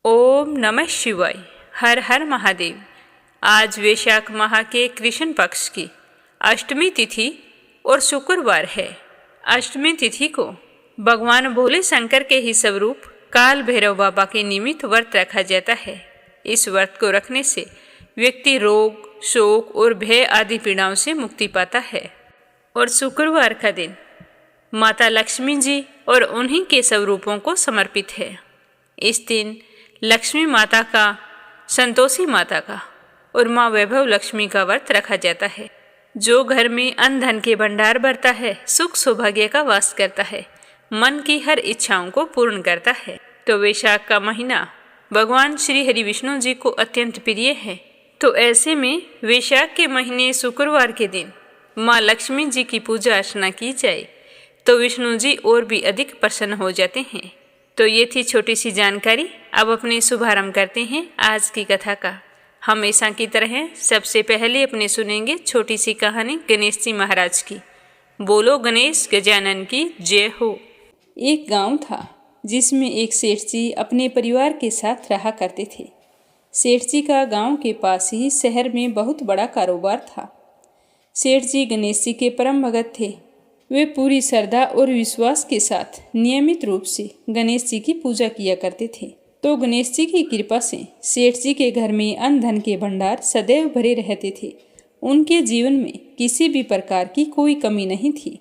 ओम नमः शिवाय। हर हर महादेव। आज वैशाख माह के कृष्ण पक्ष की अष्टमी तिथि और शुक्रवार है। अष्टमी तिथि को भगवान भोले शंकर के ही स्वरूप काल भैरव बाबा के निमित्त व्रत रखा जाता है। इस व्रत को रखने से व्यक्ति रोग, शोक और भय आदि पीड़ाओं से मुक्ति पाता है। और शुक्रवार का दिन माता लक्ष्मी जी और उन्हीं के स्वरूपों को समर्पित है। इस दिन लक्ष्मी माता का, संतोषी माता का और माँ वैभव लक्ष्मी का व्रत रखा जाता है, जो घर में अन्न धन के भंडार भरता है, सुख सौभाग्य का वास करता है, मन की हर इच्छाओं को पूर्ण करता है। तो वैशाख का महीना भगवान श्री हरि विष्णु जी को अत्यंत प्रिय है। तो ऐसे में वैशाख के महीने शुक्रवार के दिन माँ लक्ष्मी जी की पूजा अर्चना की जाए तो विष्णु जी और भी अधिक प्रसन्न हो जाते हैं। तो ये थी छोटी सी जानकारी। अब अपने शुभारंभ करते हैं आज की कथा का। हमेशा की तरह सबसे पहले अपने सुनेंगे छोटी सी कहानी गणेश जी महाराज की। बोलो गणेश गजानन की जय हो। एक गांव था जिसमें एक सेठ जी अपने परिवार के साथ रहा करते थे। सेठ जी का गांव के पास ही शहर में बहुत बड़ा कारोबार था। सेठ जी गणेश जी के परम भगत थे। वे पूरी श्रद्धा और विश्वास के साथ नियमित रूप से गणेश जी की पूजा किया करते थे। तो गणेश जी की कृपा से सेठ जी के घर में अन्न धन के भंडार सदैव भरे रहते थे। उनके जीवन में किसी भी प्रकार की कोई कमी नहीं थी।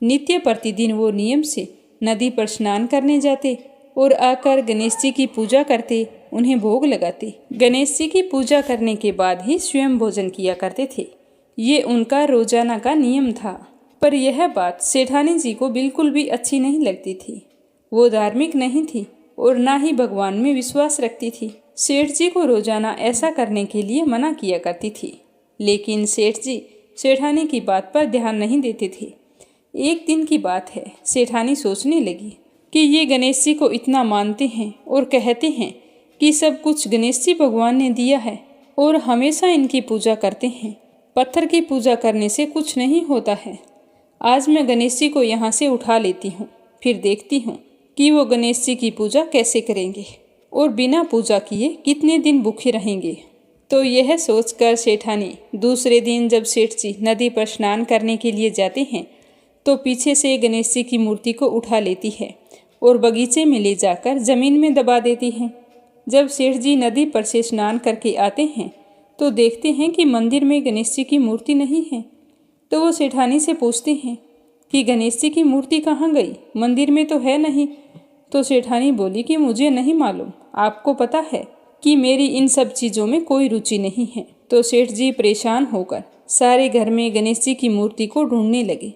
नित्य प्रतिदिन वो नियम से नदी पर स्नान करने जाते और आकर गणेश जी की पूजा करते, उन्हें भोग लगाते। गणेश जी की पूजा करने के बाद ही स्वयं भोजन किया करते थे। ये उनका रोजाना का नियम था। पर यह बात सेठानी जी को बिल्कुल भी अच्छी नहीं लगती थी। वो धार्मिक नहीं थी और ना ही भगवान में विश्वास रखती थी। सेठ जी को रोजाना ऐसा करने के लिए मना किया करती थी, लेकिन सेठ जी सेठानी की बात पर ध्यान नहीं देते थे। एक दिन की बात है, सेठानी सोचने लगी कि ये गणेश जी को इतना मानते हैं और कहते हैं कि सब कुछ गणेश जी भगवान ने दिया है और हमेशा इनकी पूजा करते हैं। पत्थर की पूजा करने से कुछ नहीं होता है। आज मैं गणेश जी को यहाँ से उठा लेती हूँ, फिर देखती हूँ कि वो गणेश जी की पूजा कैसे करेंगे और बिना पूजा किए कितने दिन भूखे रहेंगे। तो यह सोचकर सेठानी दूसरे दिन जब सेठ जी नदी पर स्नान करने के लिए जाते हैं तो पीछे से गणेश जी की मूर्ति को उठा लेती है और बगीचे में ले जाकर जमीन में दबा देती है। जब सेठ जी नदी पर से स्नान करके आते हैं तो देखते हैं कि मंदिर में गणेश जी की मूर्ति नहीं है। तो वो सेठानी से पूछते हैं कि गणेश जी की मूर्ति कहाँ गई, मंदिर में तो है नहीं। तो सेठानी बोली कि मुझे नहीं मालूम, आपको पता है कि मेरी इन सब चीज़ों में कोई रुचि नहीं है। तो सेठ जी परेशान होकर सारे घर में गणेश जी की मूर्ति को ढूंढने लगे,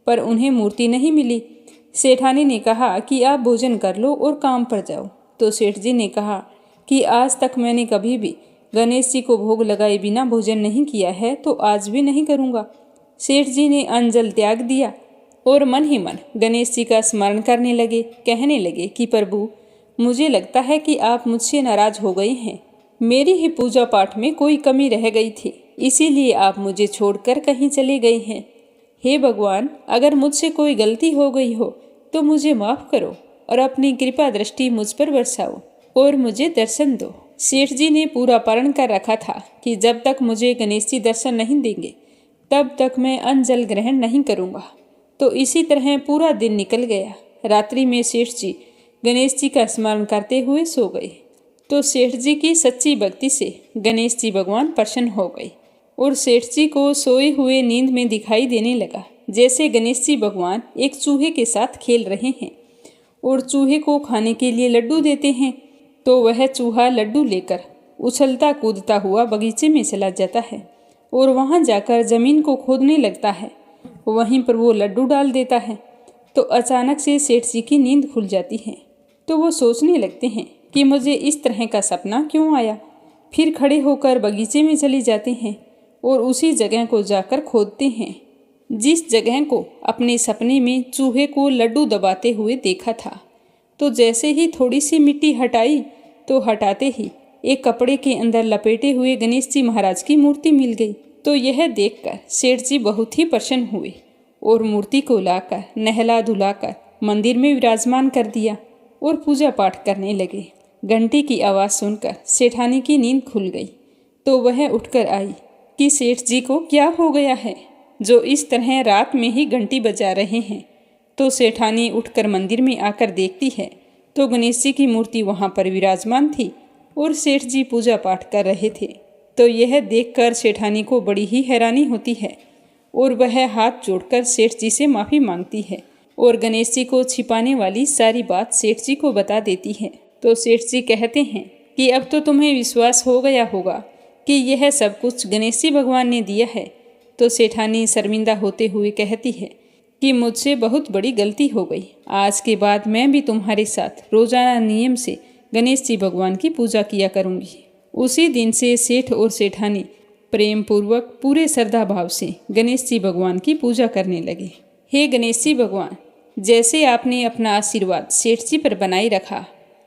पर उन्हें मूर्ति नहीं मिली। सेठानी ने कहा कि आप भोजन कर लो और काम पर जाओ। तो सेठ जी ने कहा कि आज तक मैंने कभी भी गणेश जी को भोग लगाए बिना भोजन नहीं किया है, तो आज भी नहीं करूँगा। सेठ जी ने अन्न जल त्याग दिया और मन ही मन गणेश जी का स्मरण करने लगे। कहने लगे कि प्रभु, मुझे लगता है कि आप मुझसे नाराज हो गए हैं। मेरी ही पूजा पाठ में कोई कमी रह गई थी, इसीलिए आप मुझे छोड़कर कहीं चले गए हैं। हे भगवान, अगर मुझसे कोई गलती हो गई हो तो मुझे माफ़ करो और अपनी कृपा दृष्टि मुझ पर बरसाओ और मुझे दर्शन दो। सेठ जी ने पूरा प्रण कर रखा था कि जब तक मुझे गणेश जी दर्शन नहीं देंगे तब तक मैं अन्न जल ग्रहण नहीं करूँगा। तो इसी तरह पूरा दिन निकल गया। रात्रि में सेठ जी गणेश जी का स्मरण करते हुए सो गए। तो सेठ जी की सच्ची भक्ति से गणेश जी भगवान प्रसन्न हो गए और सेठ जी को सोए हुए नींद में दिखाई देने लगा जैसे गणेश जी भगवान एक चूहे के साथ खेल रहे हैं और चूहे को खाने के लिए लड्डू देते हैं। तो वह चूहा लड्डू लेकर उछलता कूदता हुआ बगीचे में चला जाता है और वहां जाकर जमीन को खोदने लगता है। वहीं पर वो लड्डू डाल देता है। तो अचानक से सेठ जी की नींद खुल जाती है। तो वो सोचने लगते हैं कि मुझे इस तरह का सपना क्यों आया। फिर खड़े होकर बगीचे में चले जाते हैं और उसी जगह को जाकर खोदते हैं जिस जगह को अपने सपने में चूहे को लड्डू दबाते हुए देखा था। तो जैसे ही थोड़ी सी मिट्टी हटाई तो हटाते ही एक कपड़े के अंदर लपेटे हुए गणेश जी महाराज की मूर्ति मिल गई। तो यह देखकर सेठ जी बहुत ही प्रसन्न हुए और मूर्ति को लाकर नहला धुलाकर मंदिर में विराजमान कर दिया और पूजा पाठ करने लगे। घंटी की आवाज़ सुनकर सेठानी की नींद खुल गई तो वह उठकर आई कि सेठ जी को क्या हो गया है जो इस तरह रात में ही घंटी बजा रहे हैं। तो सेठानी उठकर मंदिर में आकर देखती है तो गणेश जी की मूर्ति वहाँ पर विराजमान थी और सेठ जी पूजा पाठ कर रहे थे। तो यह देखकर सेठानी को बड़ी ही हैरानी होती है और वह हाथ जोड़कर सेठ जी से माफ़ी मांगती है और गणेश जी को छिपाने वाली सारी बात सेठ जी को बता देती है। तो सेठ जी कहते हैं कि अब तो तुम्हें विश्वास हो गया होगा कि यह सब कुछ गणेश जी भगवान ने दिया है। तो सेठानी शर्मिंदा होते हुए कहती है कि मुझसे बहुत बड़ी गलती हो गई, आज के बाद मैं भी तुम्हारे साथ रोजाना नियम से गणेश जी भगवान की पूजा किया करूँगी। उसी दिन से सेठ और सेठानी प्रेम पूर्वक पूरे श्रद्धा भाव से गणेश जी भगवान की पूजा करने लगे। हे गणेश जी भगवान, जैसे आपने अपना आशीर्वाद सेठ जी पर बनाए रखा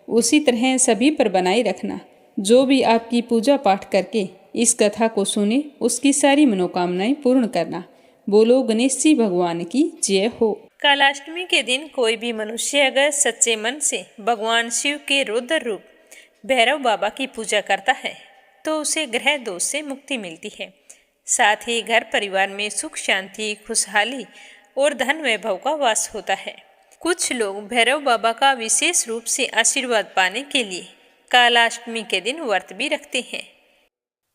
उसी तरह सभी पर बनाए रखना। जो भी आपकी पूजा पाठ करके इस कथा को सुने उसकी सारी मनोकामनाएं पूर्ण करना। बोलो गणेश जी भगवान की जय हो। कालाष्टमी के दिन कोई भी मनुष्य अगर सच्चे मन से भगवान शिव के रौद्र रूप भैरव बाबा की पूजा करता है तो उसे ग्रह दोष से मुक्ति मिलती है। साथ ही घर परिवार में सुख शांति खुशहाली और धन वैभव का वास होता है। कुछ लोग भैरव बाबा का विशेष रूप से आशीर्वाद पाने के लिए कालाष्टमी के दिन व्रत भी रखते हैं।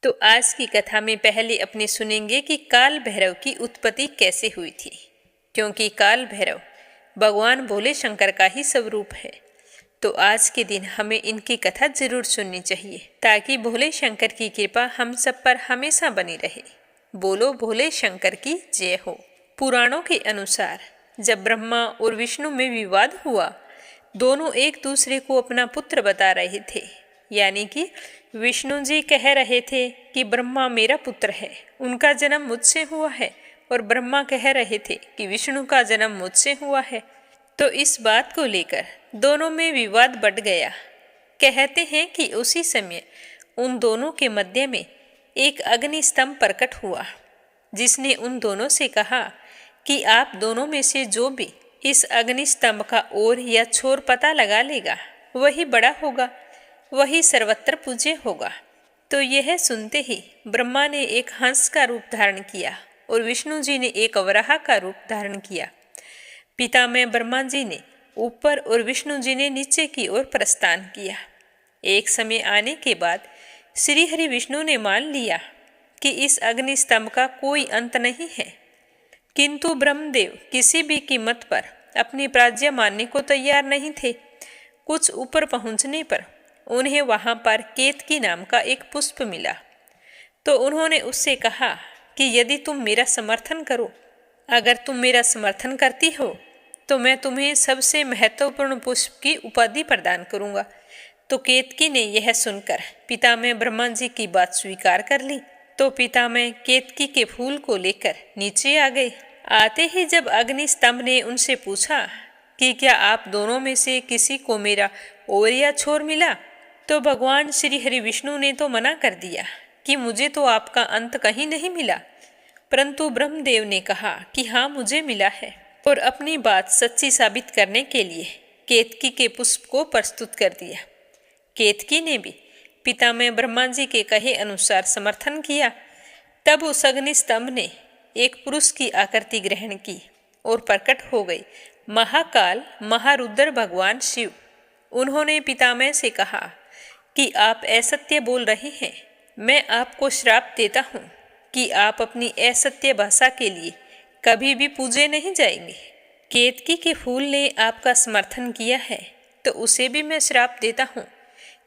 तो आज की कथा में पहले अपने सुनेंगे कि काल भैरव की उत्पत्ति कैसे हुई थी, क्योंकि काल भैरव भगवान भोले शंकर का ही स्वरूप है। तो आज के दिन हमें इनकी कथा जरूर सुननी चाहिए ताकि भोले शंकर की कृपा हम सब पर हमेशा बनी रहे। बोलो भोले शंकर की जय हो। पुराणों के अनुसार जब ब्रह्मा और विष्णु में विवाद हुआ, दोनों एक दूसरे को अपना पुत्र बता रहे थे। यानी कि विष्णु जी कह रहे थे कि ब्रह्मा मेरा पुत्र है, उनका जन्म मुझसे हुआ है, और ब्रह्मा कह रहे थे कि विष्णु का जन्म मुझसे हुआ है। तो इस बात को लेकर दोनों में विवाद बढ़ गया। कहते हैं कि उसी समय उन दोनों के मध्य में एक अग्नि स्तंभ प्रकट हुआ, जिसने उन दोनों से कहा कि आप दोनों में से जो भी इस अग्नि स्तंभ का ओर या छोर पता लगा लेगा वही बड़ा होगा, वही सर्वत्र पूज्य होगा। तो यह सुनते ही ब्रह्मा ने एक हंस का रूप धारण किया और विष्णु जी ने एक वराह का रूप धारण किया। पितामह ब्रह्मा जी ने ऊपर और विष्णु जी ने नीचे की ओर प्रस्थान किया। एक समय आने के बाद श्री हरि विष्णु ने मान लिया कि इस अग्नि स्तंभ का कोई अंत नहीं है, किंतु ब्रह्मदेव किसी भी कीमत पर अपनी प्राज्ञा मानने को तैयार नहीं थे। कुछ ऊपर पहुंचने पर उन्हें वहां पर केतकी नाम का एक पुष्प मिला। तो उन्होंने उससे कहा कि यदि तुम मेरा समर्थन करो, अगर तुम मेरा समर्थन करती हो तो मैं तुम्हें सबसे महत्वपूर्ण पुष्प की उपाधि प्रदान करूंगा। तो केतकी ने यह सुनकर पितामह ब्रह्मा जी की बात स्वीकार कर ली। तो पितामह केतकी के फूल को लेकर नीचे आ गए। आते ही जब अग्नि स्तंभ ने उनसे पूछा कि क्या आप दोनों में से किसी को मेरा ओर या छोर मिला, तो भगवान श्री हरि विष्णु ने तो मना कर दिया कि मुझे तो आपका अंत कहीं नहीं मिला। परंतु ब्रह्मदेव ने कहा कि हाँ, मुझे मिला है, और अपनी बात सच्ची साबित करने के लिए केतकी के पुष्प को प्रस्तुत कर दिया। केतकी ने भी पितामह ब्रह्मा जी के कहे अनुसार समर्थन किया। तब उस अग्नि स्तंभ ने एक पुरुष की आकृति ग्रहण की और प्रकट हो गई महाकाल महारुद्र भगवान शिव। उन्होंने पितामह से कहा कि आप असत्य बोल रहे हैं, मैं आपको श्राप देता हूँ कि आप अपनी असत्य भाषा के लिए कभी भी पूजे नहीं जाएंगे। केतकी के फूल ने आपका समर्थन किया है तो उसे भी मैं श्राप देता हूँ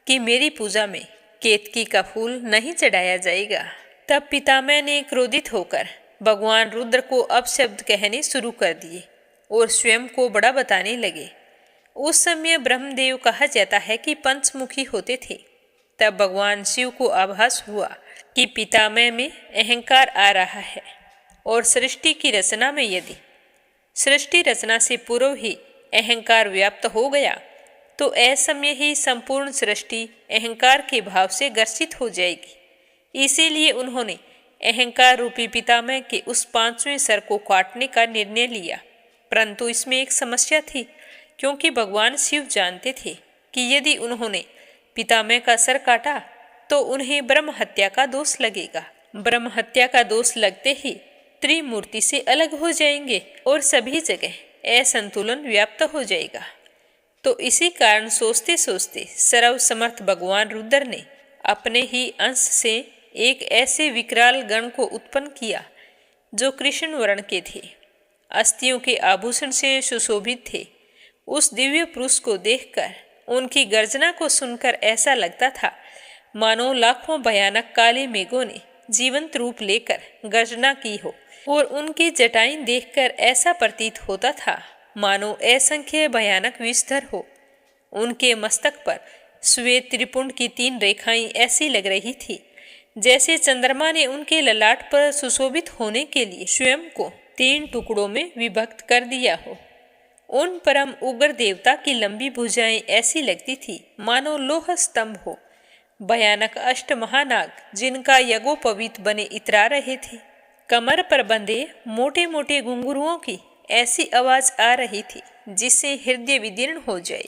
कि मेरी पूजा में केतकी का फूल नहीं चढ़ाया जाएगा। तब पितामह ने क्रोधित होकर भगवान रुद्र को अपशब्द कहने शुरू कर दिए और स्वयं को बड़ा बताने लगे। उस समय ब्रह्मदेव कहा जाता है कि पंचमुखी होते थे। तब भगवान शिव को आभास हुआ कि पितामह में अहंकार आ रहा है और सृष्टि की रचना में यदि सृष्टि रचना से पूर्व ही अहंकार व्याप्त हो गया तो असमय ही संपूर्ण सृष्टि अहंकार के भाव से ग्रसित हो जाएगी। इसीलिए उन्होंने अहंकार रूपी पितामह के उस 5वें सर को काटने का निर्णय लिया। परंतु इसमें एक समस्या थी, क्योंकि भगवान शिव जानते थे कि यदि उन्होंने पितामह का सर काटा तो उन्हें ब्रह्म हत्या का दोष लगेगा। ब्रह्म हत्या का दोष लगते ही त्रिमूर्ति से अलग हो जाएंगे और सभी जगह असंतुलन व्याप्त हो जाएगा। तो इसी कारण सोचते सोचते सर्वसमर्थ भगवान रुद्र ने अपने ही अंश से एक ऐसे विकराल गण को उत्पन्न किया जो कृष्ण वर्ण के थे, अस्थियों के आभूषण से सुशोभित थे। उस दिव्य पुरुष को देखकर, उनकी गर्जना को सुनकर ऐसा लगता था मानो लाखों भयानक काले मेघों ने जीवंत रूप लेकर गर्जना की हो, और उनकी जटाएं देखकर ऐसा प्रतीत होता था मानो असंख्य भयानक विषधर हो। उनके मस्तक पर श्वेत त्रिपुंड की 3 रेखाएं ऐसी लग रही थी जैसे चंद्रमा ने उनके ललाट पर सुशोभित होने के लिए स्वयं को 3 टुकड़ों में विभक्त कर दिया हो। उन परम उग्र देवता की लंबी भुजाएं ऐसी लगती थी मानो लोह स्तंभ हो। भयानक अष्ट महानाग जिनका यज्ञोपवीत बने इतरा रहे थे। कमर पर बंधे मोटे मोटे घुंघरुओं की ऐसी आवाज आ रही थी जिससे हृदय विदीर्ण हो जाए।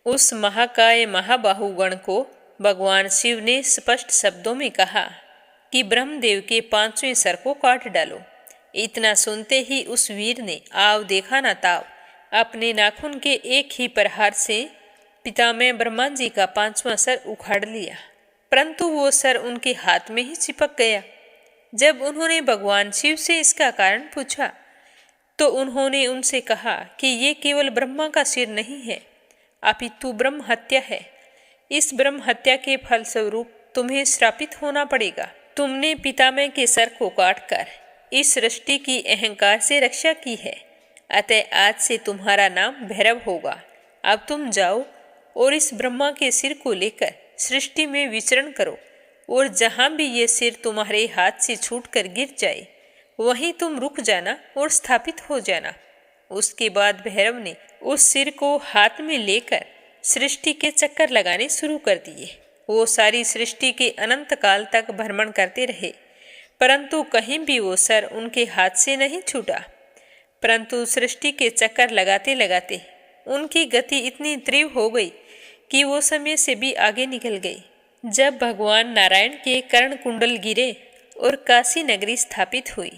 उस महाकाय महाबाहु गण को भगवान शिव ने स्पष्ट शब्दों में कहा कि ब्रह्मदेव के 5वें सर को काट डालो। इतना सुनते ही उस वीर ने आव देखा ना ताव अपने नाखून के एक ही प्रहार से पितामह ब्रह्मा जी का 5वां सर उखाड़ लिया, परंतु वो सर उनके हाथ में ही चिपक गया। जब उन्होंने भगवान शिव से इसका कारण पूछा तो उन्होंने उनसे कहा कि ये केवल ब्रह्मा का सिर नहीं है, अपितु ब्रह्म हत्या है। इस ब्रह्म हत्या के फलस्वरूप तुम्हें श्रापित होना पड़ेगा। तुमने पितामह के सर को काटकर इस सृष्टि की अहंकार से रक्षा की है, अतः आज से तुम्हारा नाम भैरव होगा। अब तुम जाओ और इस ब्रह्मा के सिर को लेकर सृष्टि में विचरण करो, और जहाँ भी ये सिर तुम्हारे हाथ से छूटकर गिर जाए वहीं तुम रुक जाना और स्थापित हो जाना। उसके बाद भैरव ने उस सिर को हाथ में लेकर सृष्टि के चक्कर लगाने शुरू कर दिए। वो सारी सृष्टि के अनंत काल तक भ्रमण करते रहे, परंतु कहीं भी वो सर उनके हाथ से नहीं छूटा। परंतु सृष्टि के चक्कर लगाते लगाते उनकी गति इतनी तीव्र हो गई कि वो समय से भी आगे निकल गई। जब भगवान नारायण के कर्ण कुंडल गिरे और काशी नगरी स्थापित हुई,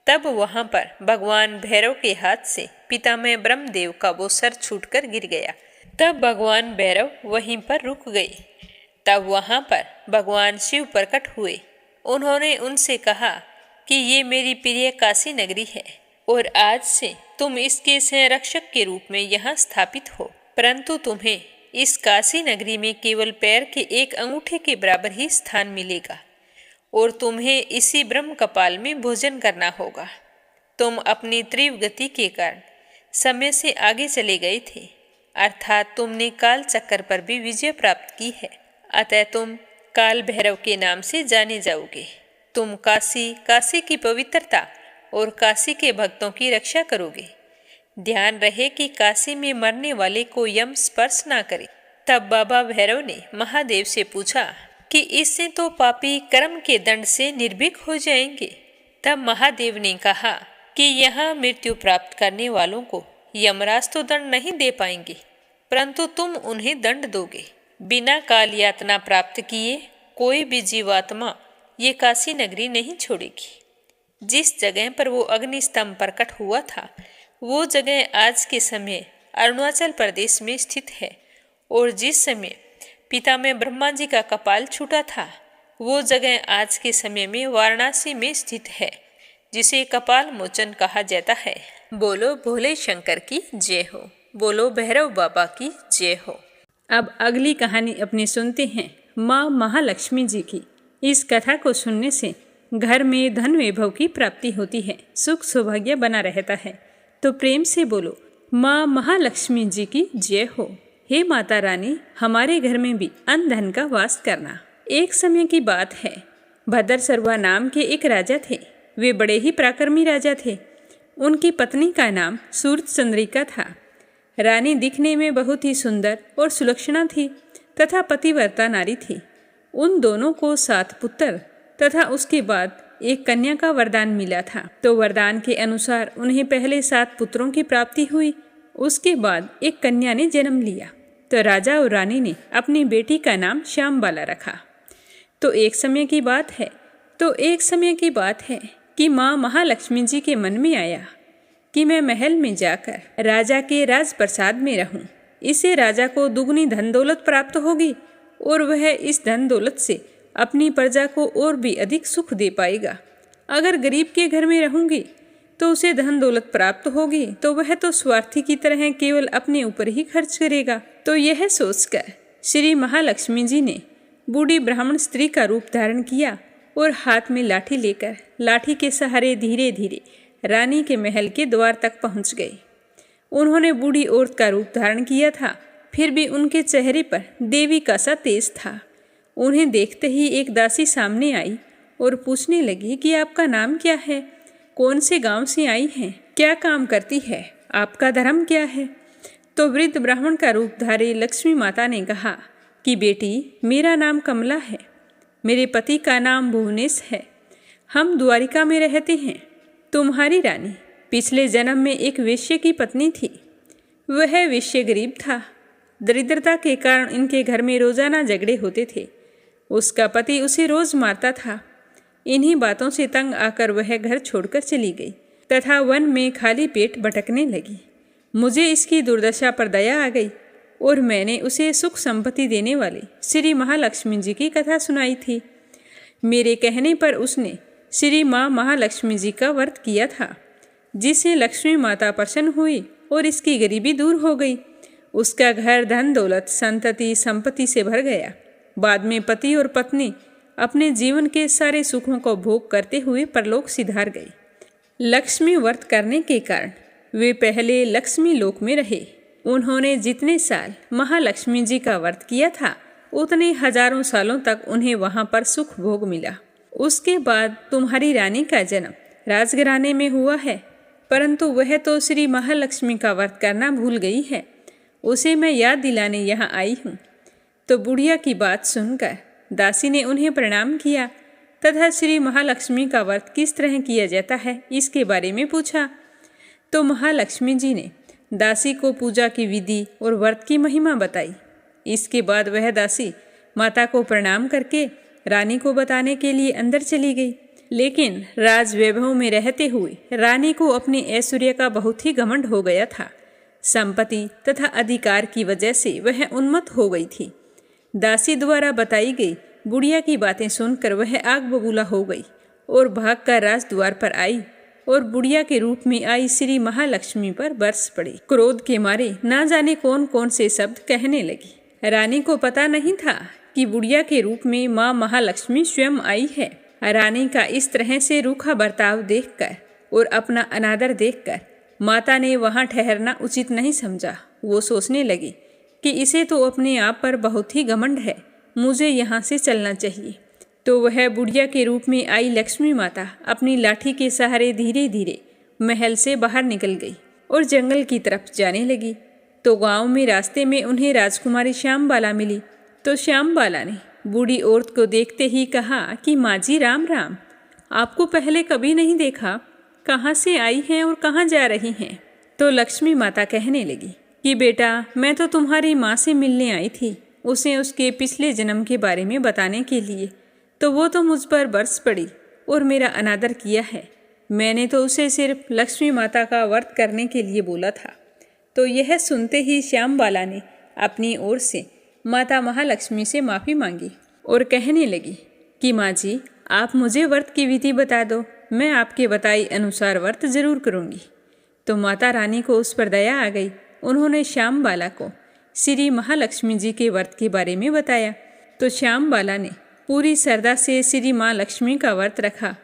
तब वहां पर भगवान भैरव के हाथ से पितामह ब्रह्मदेव का वो सर छूटकर गिर गया। तब भगवान भैरव वहीं पर रुक गए। तब वहां पर भगवान शिव प्रकट हुए। उन्होंने उनसे कहा कि ये मेरी प्रिय काशी नगरी है और आज से तुम इसके संरक्षक के रूप में यहाँ स्थापित हो, परंतु तुम्हें इस काशी नगरी में केवल पैर के एक अंगूठे के बराबर ही स्थान मिलेगा और तुम्हें इसी ब्रह्म कपाल में भोजन करना होगा। तुम अपनी तीव्र गति के कारण समय से आगे चले गए थे, अर्थात तुमने काल चक्कर पर भी विजय प्राप्त की है, अतः तुम काल भैरव के नाम से जाने जाओगे। तुम काशी की पवित्रता और काशी के भक्तों की रक्षा करोगे। ध्यान रहे कि काशी में मरने वाले को यम स्पर्श ना करे। तब बाबा भैरव ने महादेव से पूछा कि इससे तो पापी कर्म के दंड से निर्भीक हो जाएंगे। तब महादेव ने कहा कि यहाँ मृत्यु प्राप्त करने वालों को यमराज तो दंड नहीं दे पाएंगे, परंतु तुम उन्हें दंड दोगे। बिना काल यातना प्राप्त किए कोई भी जीवात्मा ये काशी नगरी नहीं छोड़ेगी। जिस जगह पर वो अग्नि स्तंभ प्रकट हुआ था, वो जगह आज के समय अरुणाचल प्रदेश में स्थित है, और जिस समय पितामह ब्रह्मा जी का कपाल छूटा था, वो जगह आज के समय में वाराणसी में स्थित है, जिसे कपाल मोचन कहा जाता है। बोलो भोले शंकर की जय हो, बोलो भैरव बाबा की जय हो। अब अगली कहानी अपनी सुनते हैं माँ महालक्ष्मी जी की। इस कथा को सुनने से घर में धन वैभव की प्राप्ति होती है, सुख सौभाग्य बना रहता है। तो प्रेम से बोलो माँ महालक्ष्मी जी की जय हो। हे माता रानी, हमारे घर में भी अन्न धन का वास करना। एक समय की बात है, भद्रसर्वा नाम के एक राजा थे। वे बड़े ही पराक्रमी राजा थे। उनकी पत्नी का नाम सूर्यचंद्रिका था। रानी दिखने में बहुत ही सुंदर और सुलक्षणा थी तथा पतिव्रता नारी थी। उन दोनों को 7 पुत्र तथा उसके बाद एक कन्या का वरदान मिला था। तो वरदान के अनुसार उन्हें पहले 7 पुत्रों की प्राप्ति हुई, उसके बाद एक कन्या ने जन्म लिया। तो राजा और रानी ने अपनी बेटी का नाम श्यामबाला रखा। तो एक समय की बात है कि माँ महालक्ष्मी जी के मन में आया कि मैं महल में जाकर राजा के राजप्रसाद में रहूं। इससे राजा को दुगनी धन दौलत प्राप्त होगी और वह इस धन दौलत से अपनी प्रजा को और भी अधिक सुख दे पाएगा। अगर गरीब के घर में रहूंगी तो उसे धन दौलत प्राप्त होगी तो वह तो स्वार्थी की तरह केवल अपने ऊपर ही खर्च करेगा। तो यह सोचकर श्री महालक्ष्मी जी ने बूढ़ी ब्राह्मण स्त्री का रूप धारण किया और हाथ में लाठी लेकर लाठी के सहारे धीरे धीरे रानी के महल के द्वार तक पहुंच गए। उन्होंने बूढ़ी औरत का रूप धारण किया था, फिर भी उनके चेहरे पर देवी का सा तेज था। उन्हें देखते ही एक दासी सामने आई और पूछने लगी कि आपका नाम क्या है, कौन से गांव से आई हैं, क्या काम करती है, आपका धर्म क्या है। तो वृद्ध ब्राह्मण का रूप धारी लक्ष्मी माता ने कहा कि बेटी, मेरा नाम कमला है, मेरे पति का नाम भुवनेश है, हम द्वारिका में रहते हैं। तुम्हारी रानी पिछले जन्म में एक वेश्य की पत्नी थी। वह वेश्य गरीब था। दरिद्रता के कारण इनके घर में रोजाना झगड़े होते थे। उसका पति उसे रोज मारता था। इन्हीं बातों से तंग आकर वह घर छोड़कर चली गई तथा वन में खाली पेट भटकने लगी। मुझे इसकी दुर्दशा पर दया आ गई और मैंने उसे सुख संपत्ति देने वाली श्री महालक्ष्मी जी की कथा सुनाई थी। मेरे कहने पर उसने श्री माँ महालक्ष्मी जी का व्रत किया था, जिससे लक्ष्मी माता प्रसन्न हुई और इसकी गरीबी दूर हो गई। उसका घर धन दौलत संतति संपत्ति से भर गया। बाद में पति और पत्नी अपने जीवन के सारे सुखों को भोग करते हुए परलोक सिधार गए। लक्ष्मी व्रत करने के कारण वे पहले लक्ष्मी लोक में रहे। उन्होंने जितने साल महालक्ष्मी जी का व्रत किया था उतने हजारों सालों तक उन्हें वहां पर सुख भोग मिला। उसके बाद तुम्हारी रानी का जन्म राजघराने में हुआ है, परंतु वह तो श्री महालक्ष्मी का व्रत करना भूल गई है। उसे मैं याद दिलाने यहाँ आई हूँ। तो बुढ़िया की बात सुनकर दासी ने उन्हें प्रणाम किया तथा श्री महालक्ष्मी का व्रत किस तरह किया जाता है इसके बारे में पूछा। तो महालक्ष्मी जी ने दासी को पूजा की विधि और व्रत की महिमा बताई। इसके बाद वह दासी माता को प्रणाम करके रानी को बताने के लिए अंदर चली गई। लेकिन राज वैभव में रहते हुए रानी को अपने ऐश्वर्य का बहुत ही घमंड हो गया था। संपत्ति तथा अधिकार की वजह से वह उन्मत्त हो गई थी। दासी द्वारा बताई गई बुढ़िया की बातें सुनकर वह आग बबूला हो गई और भागकर राजद्वार पर आई और बुढ़िया के रूप में आई श्री महालक्ष्मी पर बरस पड़ी। क्रोध के मारे ना जाने कौन कौन से शब्द कहने लगी। रानी को पता नहीं था कि बुढ़िया के रूप में माँ महालक्ष्मी स्वयं आई है। रानी का इस तरह से रूखा बर्ताव देखकर और अपना अनादर देखकर माता ने वहाँ ठहरना उचित नहीं समझा। वो सोचने लगी कि इसे तो अपने आप पर बहुत ही घमंड है, मुझे यहाँ से चलना चाहिए। तो वह बुढ़िया के रूप में आई लक्ष्मी माता अपनी लाठी के सहारे धीरे धीरे महल से बाहर निकल गई और जंगल की तरफ जाने लगी। तो गांव में रास्ते में उन्हें राजकुमारी श्यामबाला मिली। तो श्यामबाला ने बूढ़ी औरत को देखते ही कहा कि माँ जी राम राम, आपको पहले कभी नहीं देखा, कहाँ से आई हैं और कहाँ जा रही हैं। तो लक्ष्मी माता कहने लगी कि बेटा, मैं तो तुम्हारी माँ से मिलने आई थी, उसे उसके पिछले जन्म के बारे में बताने के लिए। तो वो तो मुझ पर बरस पड़ी और मेरा अनादर किया है। मैंने तो उसे सिर्फ लक्ष्मी माता का व्रत करने के लिए बोला था। तो यह सुनते ही श्यामबाला ने अपनी ओर से माता महालक्ष्मी से माफ़ी मांगी और कहने लगी कि माँ जी, आप मुझे व्रत की विधि बता दो, मैं आपके बताई अनुसार व्रत जरूर करूँगी। तो माता रानी को उस पर दया आ गई। उन्होंने श्यामबाला को श्री महालक्ष्मी जी के व्रत के बारे में बताया। तो श्यामबाला ने पूरी श्रद्धा से श्री माँ लक्ष्मी का व्रत रखा।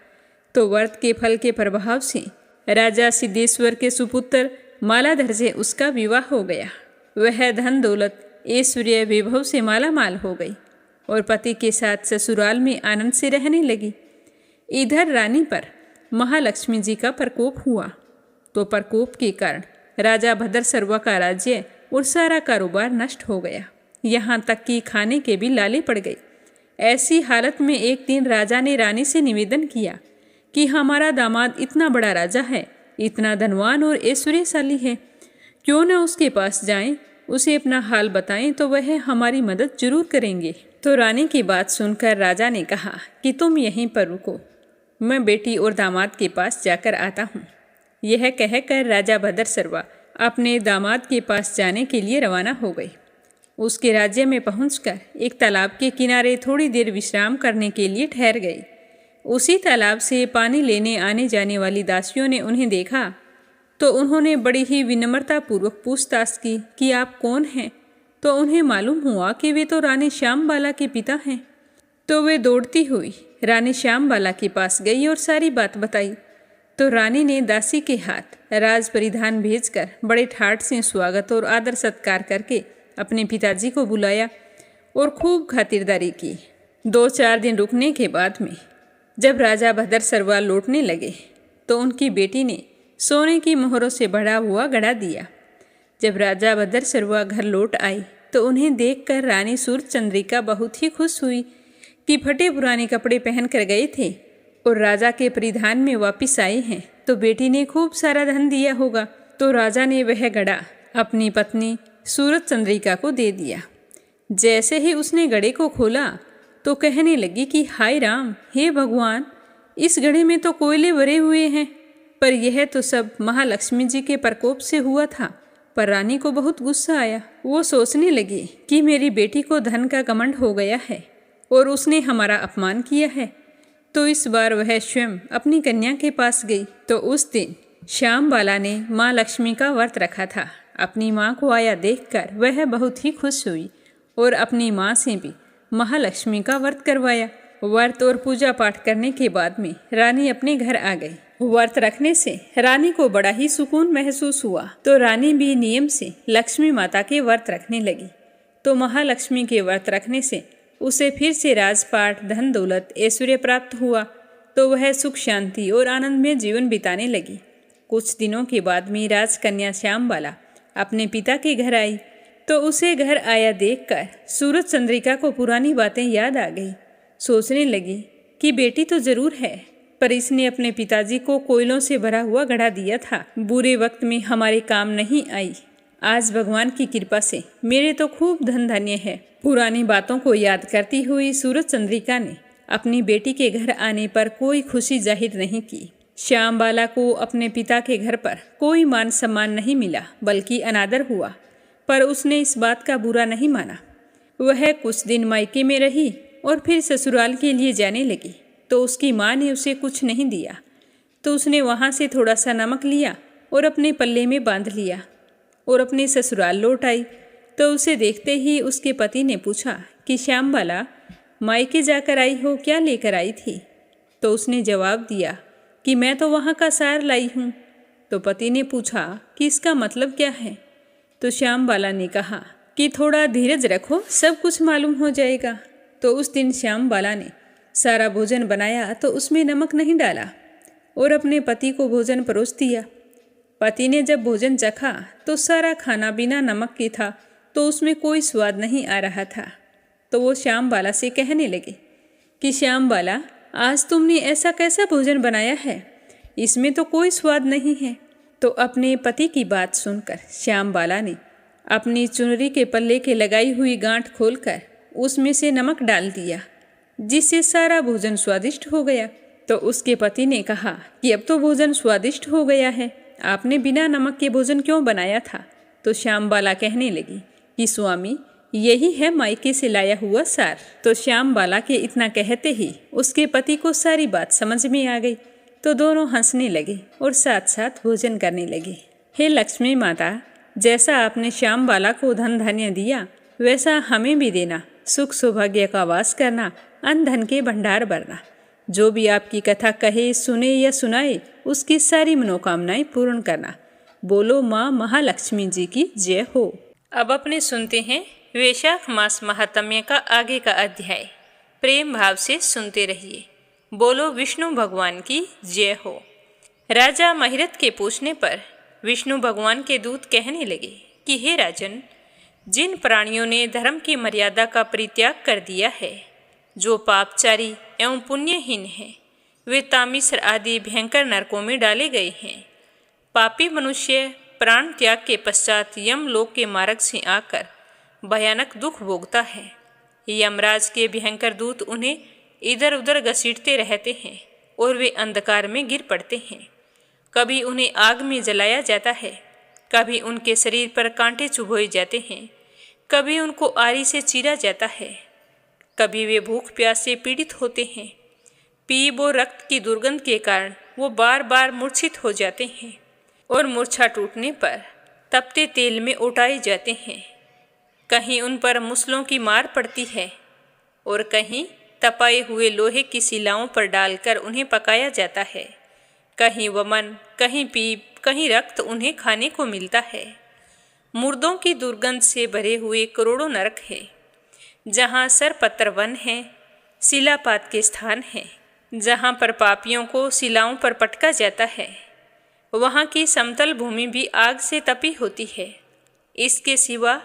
तो व्रत के फल के प्रभाव से राजा सिद्धेश्वर के सुपुत्र मालाधर से उसका विवाह हो गया। वह धन दौलत ऐश्वर्य वैभव से माला माल हो गई और पति के साथ ससुराल में आनंद से रहने लगी। इधर रानी पर महालक्ष्मी जी का प्रकोप हुआ। तो प्रकोप के कारण राजा भद्रसर्वा का राज्य और सारा कारोबार नष्ट हो गया। यहाँ तक कि खाने के भी लाले पड़ गए। ऐसी हालत में एक दिन राजा ने रानी से निवेदन किया कि हमारा दामाद इतना बड़ा राजा है, इतना धनवान और ऐश्वर्यशाली है, क्यों न उसके पास जाएं उसे अपना हाल बताएं तो वह हमारी मदद जरूर करेंगे। तो रानी की बात सुनकर राजा ने कहा कि तुम यहीं पर रुको, मैं बेटी और दामाद के पास जाकर आता हूँ। यह कहकर राजा भद्रसर्वा अपने दामाद के पास जाने के लिए रवाना हो गई। उसके राज्य में पहुंचकर एक तालाब के किनारे थोड़ी देर विश्राम करने के लिए ठहर गई। उसी तालाब से पानी लेने आने जाने वाली दासियों ने उन्हें देखा तो उन्होंने बड़ी ही विनम्रतापूर्वक पूछताछ की कि आप कौन हैं। तो उन्हें मालूम हुआ कि वे तो रानी श्यामबाला के पिता हैं। तो वे दौड़ती हुई रानी श्यामबाला के पास गई और सारी बात बताई। तो रानी ने दासी के हाथ राज परिधान भेजकर बड़े ठाठ से स्वागत और आदर सत्कार करके अपने पिताजी को बुलाया और खूब खातिरदारी की। 2-4 दिन रुकने के बाद में जब राजा भद्रसर्वा लौटने लगे तो उनकी बेटी ने सोने की मोहरों से भरा हुआ घड़ा दिया। जब राजा भद्रसर्वा घर लौट आई तो उन्हें देखकर रानी सूर्यचंद्रिका बहुत ही खुश हुई कि फटे पुराने कपड़े पहन कर गए थे और राजा के परिधान में वापस आए हैं तो बेटी ने खूब सारा धन दिया होगा। तो राजा ने वह घड़ा अपनी पत्नी सूरजचंद्रिका को दे दिया। जैसे ही उसने घड़े को खोला तो कहने लगी कि हाय राम, हे भगवान, इस घड़े में तो कोयले भरे हुए हैं, पर यह तो सब महालक्ष्मी जी के प्रकोप से हुआ था। पर रानी को बहुत गुस्सा आया। वो सोचने लगी कि मेरी बेटी को धन का घमंड हो गया है और उसने हमारा अपमान किया है। तो इस बार वह स्वयं अपनी कन्या के पास गई। तो उस दिन श्यामबाला ने माँ लक्ष्मी का व्रत रखा था। अपनी माँ को आया देखकर वह बहुत ही खुश हुई और अपनी माँ से भी महालक्ष्मी का व्रत करवाया। व्रत और पूजा पाठ करने के बाद में रानी अपने घर आ गई। व्रत रखने से रानी को बड़ा ही सुकून महसूस हुआ। तो रानी भी नियम से लक्ष्मी माता के व्रत रखने लगी। तो महालक्ष्मी के व्रत रखने से उसे फिर से राजपाट, धन दौलत, ऐश्वर्य प्राप्त हुआ। तो वह सुख शांति और आनंद में जीवन बिताने लगी। कुछ दिनों के बाद में राजकन्या श्यामबाला अपने पिता के घर आई। तो उसे घर आया देखकर सूरजचंद्रिका को पुरानी बातें याद आ गई। सोचने लगी कि बेटी तो जरूर है, पर इसने अपने पिताजी को कोयलों से भरा हुआ घड़ा दिया था, बुरे वक्त में हमारे काम नहीं आई। आज भगवान की कृपा से मेरे तो खूब धन धान्य है। पुरानी बातों को याद करती हुई सूरजचंद्रिका ने अपनी बेटी के घर आने पर कोई खुशी जाहिर नहीं की। श्यामबाला को अपने पिता के घर पर कोई मान सम्मान नहीं मिला, बल्कि अनादर हुआ, पर उसने इस बात का बुरा नहीं माना। वह कुछ दिन मायके में रही और फिर ससुराल के लिए जाने लगी। तो उसकी माँ ने उसे कुछ नहीं दिया। तो उसने वहाँ से थोड़ा सा नमक लिया और अपने पल्ले में बांध लिया और अपने ससुराल लौट आई। तो उसे देखते ही उसके पति ने पूछा कि श्यामबाला, मायके जाकर आई हो, क्या लेकर आई थी? तो उसने जवाब दिया कि मैं तो वहाँ का सार लाई हूँ। तो पति ने पूछा कि इसका मतलब क्या है? तो श्यामबाला ने कहा कि थोड़ा धीरज रखो, सब कुछ मालूम हो जाएगा। तो उस दिन श्यामबाला ने सारा भोजन बनाया तो उसमें नमक नहीं डाला और अपने पति को भोजन परोस दिया। पति ने जब भोजन चखा तो सारा खाना बिना नमक के था, तो उसमें कोई स्वाद नहीं आ रहा था। तो वो श्यामबाला से कहने लगे कि श्यामबाला, आज तुमने ऐसा कैसा भोजन बनाया है, इसमें तो कोई स्वाद नहीं है। तो अपने पति की बात सुनकर श्यामबाला ने अपनी चुनरी के पल्ले के लगाई हुई गांठ खोलकर उसमें से नमक डाल दिया, जिससे सारा भोजन स्वादिष्ट हो गया। तो उसके पति ने कहा कि अब तो भोजन स्वादिष्ट हो गया है, आपने बिना नमक के भोजन क्यों बनाया था? तो श्यामबाला कहने लगी कि स्वामी, यही है मायके से लाया हुआ सार। तो श्यामबाला के इतना कहते ही उसके पति को सारी बात समझ में आ गई। तो दोनों हंसने लगे और साथ साथ भोजन करने लगे। हे लक्ष्मी माता, जैसा आपने श्यामबाला को धन धान्य दिया, वैसा हमें भी देना। सुख सौभाग्य का वास करना, अन्न धन के भंडार भरना। जो भी आपकी कथा कहे, सुने या सुनाए, उसकी सारी मनोकामनाएं पूर्ण करना। बोलो माँ महालक्ष्मी जी की जय हो। अब अपने सुनते हैं वैशाख मास महात्म्य का आगे का अध्याय। प्रेम भाव से सुनते रहिए। बोलो विष्णु भगवान की जय हो। राजा महिरथ के पूछने पर विष्णु भगवान के दूत कहने लगे कि हे राजन, जिन प्राणियों ने धर्म की मर्यादा का परित्याग कर दिया है, जो पापचारी एवं पुण्यहीन हैं, वे तामिश्र आदि भयंकर नरकों में डाले गए हैं। पापी मनुष्य प्राण त्याग के पश्चात यमलोक के मार्ग से आकर भयानक दुख भोगता है। यमराज के भयंकर दूत उन्हें इधर उधर घसीटते रहते हैं और वे अंधकार में गिर पड़ते हैं। कभी उन्हें आग में जलाया जाता है, कभी उनके शरीर पर कांटे चुभोए जाते हैं, कभी उनको आरी से चीरा जाता है, कभी वे भूख प्यास से पीड़ित होते हैं। पीप और रक्त की दुर्गंध के कारण वो बार बार मूर्छित हो जाते हैं और मूर्छा टूटने पर तपते तेल में उठाए जाते हैं। कहीं उन पर मुसलों की मार पड़ती है और कहीं तपाए हुए लोहे की शिलाओं पर डालकर उन्हें पकाया जाता है। कहीं वमन, कहीं पीप, कहीं रक्त उन्हें खाने को मिलता है। मुर्दों की दुर्गंध से भरे हुए करोड़ों नरक है, जहाँ सरपत्र वन है, शिलापात के स्थान हैं, जहाँ पर पापियों को शिलाओं पर पटका जाता है। वहाँ की समतल भूमि भी आग से तपी होती है। इसके सिवा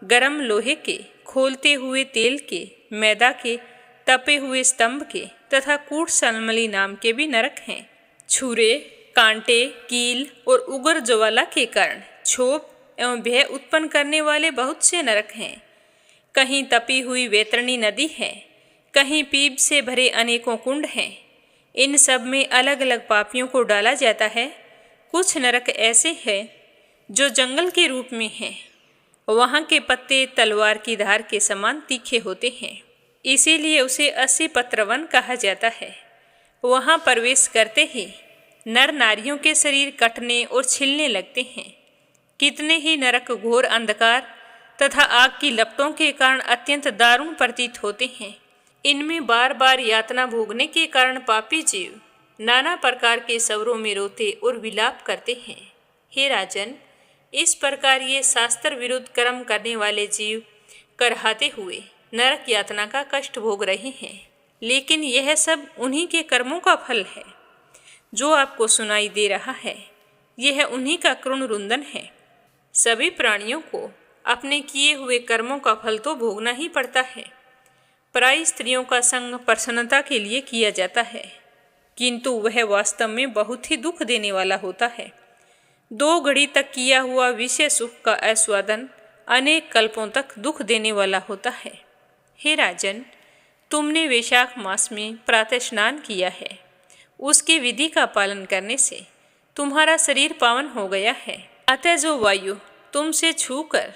गरम लोहे के, खोलते हुए तेल के, मैदा के, तपे हुए स्तंभ के तथा कूट सलमली नाम के भी नरक हैं। छुरे, कांटे, कील और उग्र ज्वाला के कारण क्षोभ एवं भय उत्पन्न करने वाले बहुत से नरक हैं। कहीं तपी हुई वैतरणी नदी है, कहीं पीप से भरे अनेकों कुंड हैं। इन सब में अलग अलग पापियों को डाला जाता है। कुछ नरक ऐसे हैं जो जंगल के रूप में हैं। वहाँ के पत्ते तलवार की धार के समान तीखे होते हैं, इसीलिए उसे 80 पत्रवन कहा जाता है। वहाँ प्रवेश करते ही नर नारियों के शरीर कटने और छिलने लगते हैं। कितने ही नरक घोर अंधकार तथा आग की लपटों के कारण अत्यंत दारुण प्रतीत होते हैं। इनमें बार बार यातना भोगने के कारण पापी जीव नाना प्रकार के स्वरों में रोते और विलाप करते हैं। हे राजन, इस प्रकार ये शास्त्र विरुद्ध कर्म करने वाले जीव करहाते हुए नरक यातना का कष्ट भोग रहे हैं। लेकिन यह सब उन्हीं के कर्मों का फल है। जो आपको सुनाई दे रहा है, यह उन्हीं का करुण रुंदन है। सभी प्राणियों को अपने किए हुए कर्मों का फल तो भोगना ही पड़ता है। पराई स्त्रियों का संग प्रसन्नता के लिए किया जाता है, किंतु वह वास्तव में बहुत ही दुख देने वाला होता है। 2 घड़ी तक किया हुआ विषय सुख का आस्वादन अनेक कल्पों तक दुख देने वाला होता है। हे राजन, तुमने वैशाख मास में प्रातः स्नान किया है। उसकी विधि का पालन करने से तुम्हारा शरीर पावन हो गया है। अतः जो वायु तुमसे छूकर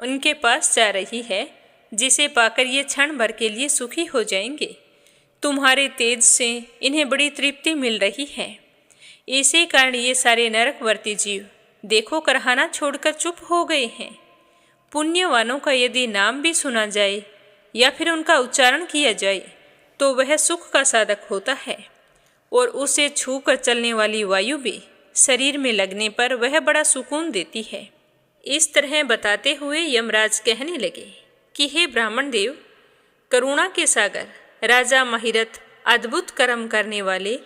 उनके पास जा रही है, जिसे पाकर ये क्षण भर के लिए सुखी हो जाएंगे, तुम्हारे तेज से इन्हें बड़ी तृप्ति मिल रही है। इसी कारण ये सारे नरकवर्ती जीव देखो करहाना छोड़कर चुप हो गए हैं। पुण्यवानों का यदि नाम भी सुना जाए या फिर उनका उच्चारण किया जाए तो वह सुख का साधक होता है, और उसे छूकर चलने वाली वायु भी शरीर में लगने पर वह बड़ा सुकून देती है। इस तरह बताते हुए यमराज कहने लगे कि हे ब्राह्मण देव, करुणा के सागर राजा महिरथ अद्भुत कर्म करने वाले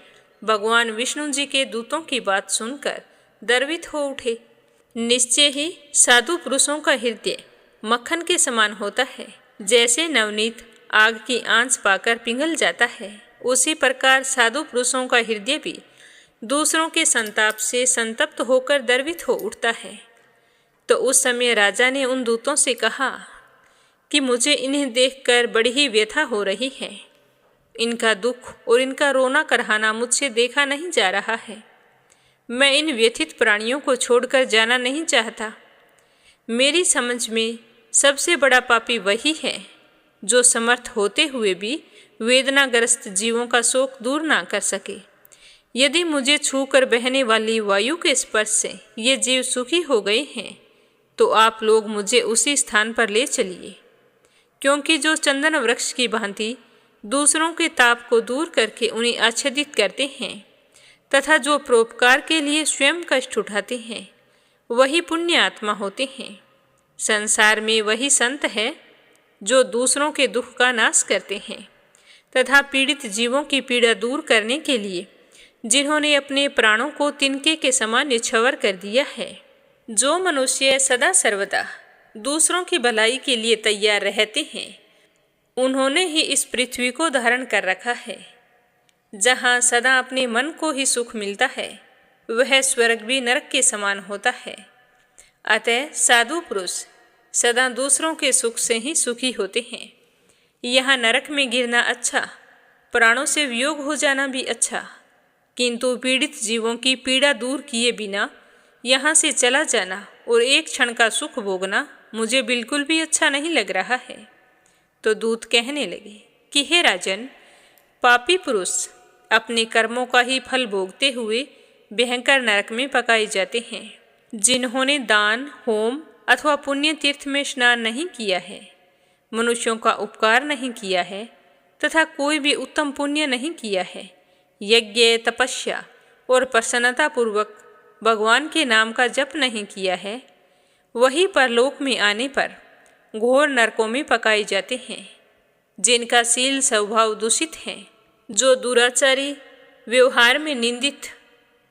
भगवान विष्णु जी के दूतों की बात सुनकर गर्वित हो उठे। निश्चय ही साधु पुरुषों का हृदय मक्खन के समान होता है। जैसे नवनीत आग की आंच पाकर पिघल जाता है, उसी प्रकार साधु पुरुषों का हृदय भी दूसरों के संताप से संतप्त होकर गर्वित हो उठता है। तो उस समय राजा ने उन दूतों से कहा कि मुझे इन्हें देखकर बड़ी ही व्यथा हो रही है। इनका दुख और इनका रोना करहाना मुझसे देखा नहीं जा रहा है। मैं इन व्यथित प्राणियों को छोड़कर जाना नहीं चाहता। मेरी समझ में सबसे बड़ा पापी वही है जो समर्थ होते हुए भी वेदनाग्रस्त जीवों का शोक दूर ना कर सके। यदि मुझे छूकर बहने वाली वायु के स्पर्श से ये जीव सुखी हो गए हैं, तो आप लोग मुझे उसी स्थान पर ले चलिए, क्योंकि जो चंदन वृक्ष की भांति दूसरों के ताप को दूर करके उन्हें आच्छादित करते हैं तथा जो परोपकार के लिए स्वयं कष्ट उठाते हैं, वही पुण्य आत्मा होते हैं। संसार में वही संत है जो दूसरों के दुख का नाश करते हैं तथा पीड़ित जीवों की पीड़ा दूर करने के लिए जिन्होंने अपने प्राणों को तिनके के समान निछावर कर दिया है। जो मनुष्य सदा सर्वदा दूसरों की भलाई के लिए तैयार रहते हैं, उन्होंने ही इस पृथ्वी को धारण कर रखा है। जहाँ सदा अपने मन को ही सुख मिलता है, वह स्वर्ग भी नरक के समान होता है। अतः साधु पुरुष सदा दूसरों के सुख से ही सुखी होते हैं। यहाँ नरक में गिरना अच्छा, प्राणों से वियोग हो जाना भी अच्छा, किंतु पीड़ित जीवों की पीड़ा दूर किए बिना यहाँ से चला जाना और एक क्षण का सुख भोगना मुझे बिल्कुल भी अच्छा नहीं लग रहा है। तो दूत कहने लगे कि हे राजन, पापी पुरुष अपने कर्मों का ही फल भोगते हुए भयंकर नरक में पकाए जाते हैं। जिन्होंने दान, होम अथवा पुण्य तीर्थ में स्नान नहीं किया है, मनुष्यों का उपकार नहीं किया है तथा कोई भी उत्तम पुण्य नहीं किया है, यज्ञ, तपस्या और प्रसन्नतापूर्वक भगवान के नाम का जप नहीं किया है, वही परलोक में आने पर घोर नरकों में पकाए जाते हैं। जिनका शील स्वभाव दूषित है, जो दुराचारी, व्यवहार में निंदित,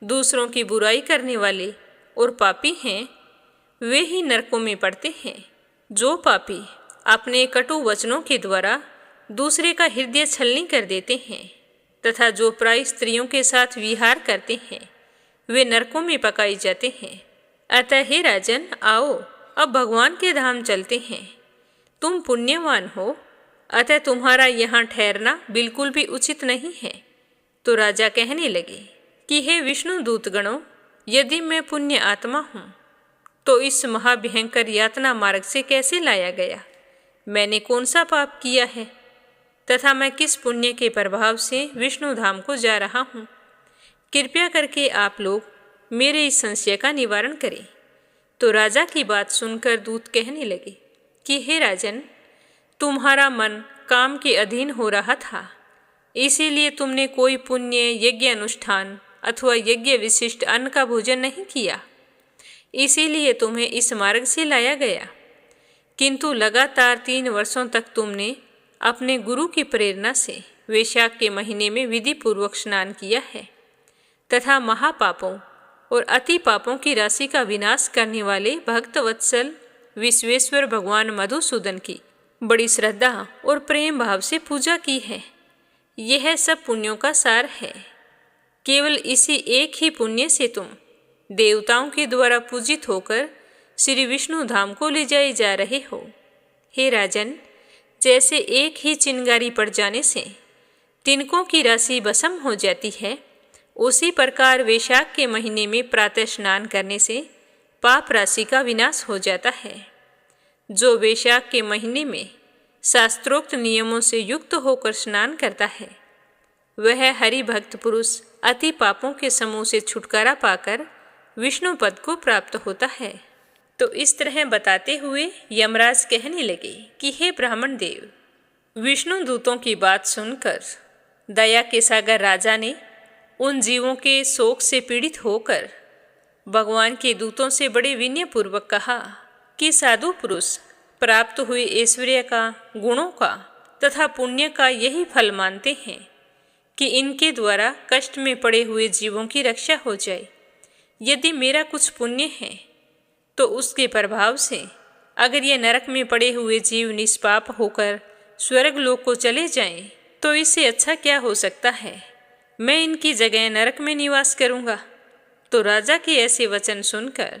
दूसरों की बुराई करने वाले और पापी हैं, वे ही नरकों में पड़ते हैं। जो पापी अपने कटु वचनों के द्वारा दूसरे का हृदय छलनी कर देते हैं तथा जो प्राय स्त्रियों के साथ विहार करते हैं, वे नरकों में पकाए जाते हैं। अतः हे राजन, आओ अब भगवान के धाम चलते हैं। तुम पुण्यवान हो, अतः तुम्हारा यहाँ ठहरना बिल्कुल भी उचित नहीं है। तो राजा कहने लगे कि हे विष्णु दूतगणों, यदि मैं पुण्य आत्मा हूँ तो इस महाभयंकर यातना मार्ग से कैसे लाया गया? मैंने कौन सा पाप किया है तथा मैं किस पुण्य के प्रभाव से विष्णु धाम को जा रहा हूँ? कृपया करके आप लोग मेरे इस संशय का निवारण करें। तो राजा की बात सुनकर दूत कहने लगे कि हे राजन, तुम्हारा मन काम के अधीन हो रहा था, इसीलिए तुमने कोई पुण्य, यज्ञ अनुष्ठान अथवा यज्ञ विशिष्ट अन्न का भोजन नहीं किया, इसीलिए तुम्हें इस मार्ग से लाया गया। किंतु लगातार 3 वर्षों तक तुमने अपने गुरु की प्रेरणा से वैशाख के महीने में विधि पूर्वक स्नान किया है तथा महापापों और अति पापों की राशि का विनाश करने वाले भक्त वत्सल विश्वेश्वर भगवान मधुसूदन की बड़ी श्रद्धा और प्रेम भाव से पूजा की है। यह सब पुण्यों का सार है। केवल इसी एक ही पुण्य से तुम देवताओं के द्वारा पूजित होकर श्री विष्णु धाम को ले जाए जा रहे हो। हे राजन, जैसे एक ही चिंगारी पड़ जाने से तिनकों की राशि भस्म हो जाती है, उसी प्रकार वैशाख के महीने में प्रातः स्नान करने से पाप राशि का विनाश हो जाता है। जो वैशाख के महीने में शास्त्रोक्त नियमों से युक्त होकर स्नान करता है, वह हरि भक्त पुरुष अति पापों के समूह से छुटकारा पाकर विष्णु पद को प्राप्त होता है। तो इस तरह बताते हुए यमराज कहने लगे कि हे ब्राह्मण देव, विष्णु दूतों की बात सुनकर दया के सागर राजा ने उन जीवों के शोक से पीड़ित होकर भगवान के दूतों से बड़े विनयपूर्वक कहा कि साधु पुरुष प्राप्त हुए ऐश्वर्य का, गुणों का तथा पुण्य का यही फल मानते हैं कि इनके द्वारा कष्ट में पड़े हुए जीवों की रक्षा हो जाए। यदि मेरा कुछ पुण्य है तो उसके प्रभाव से अगर ये नरक में पड़े हुए जीव निष्पाप होकर स्वर्ग लोक को चले जाएं, तो इससे अच्छा क्या हो सकता है? मैं इनकी जगह नरक में निवास करूँगा। तो राजा के ऐसे वचन सुनकर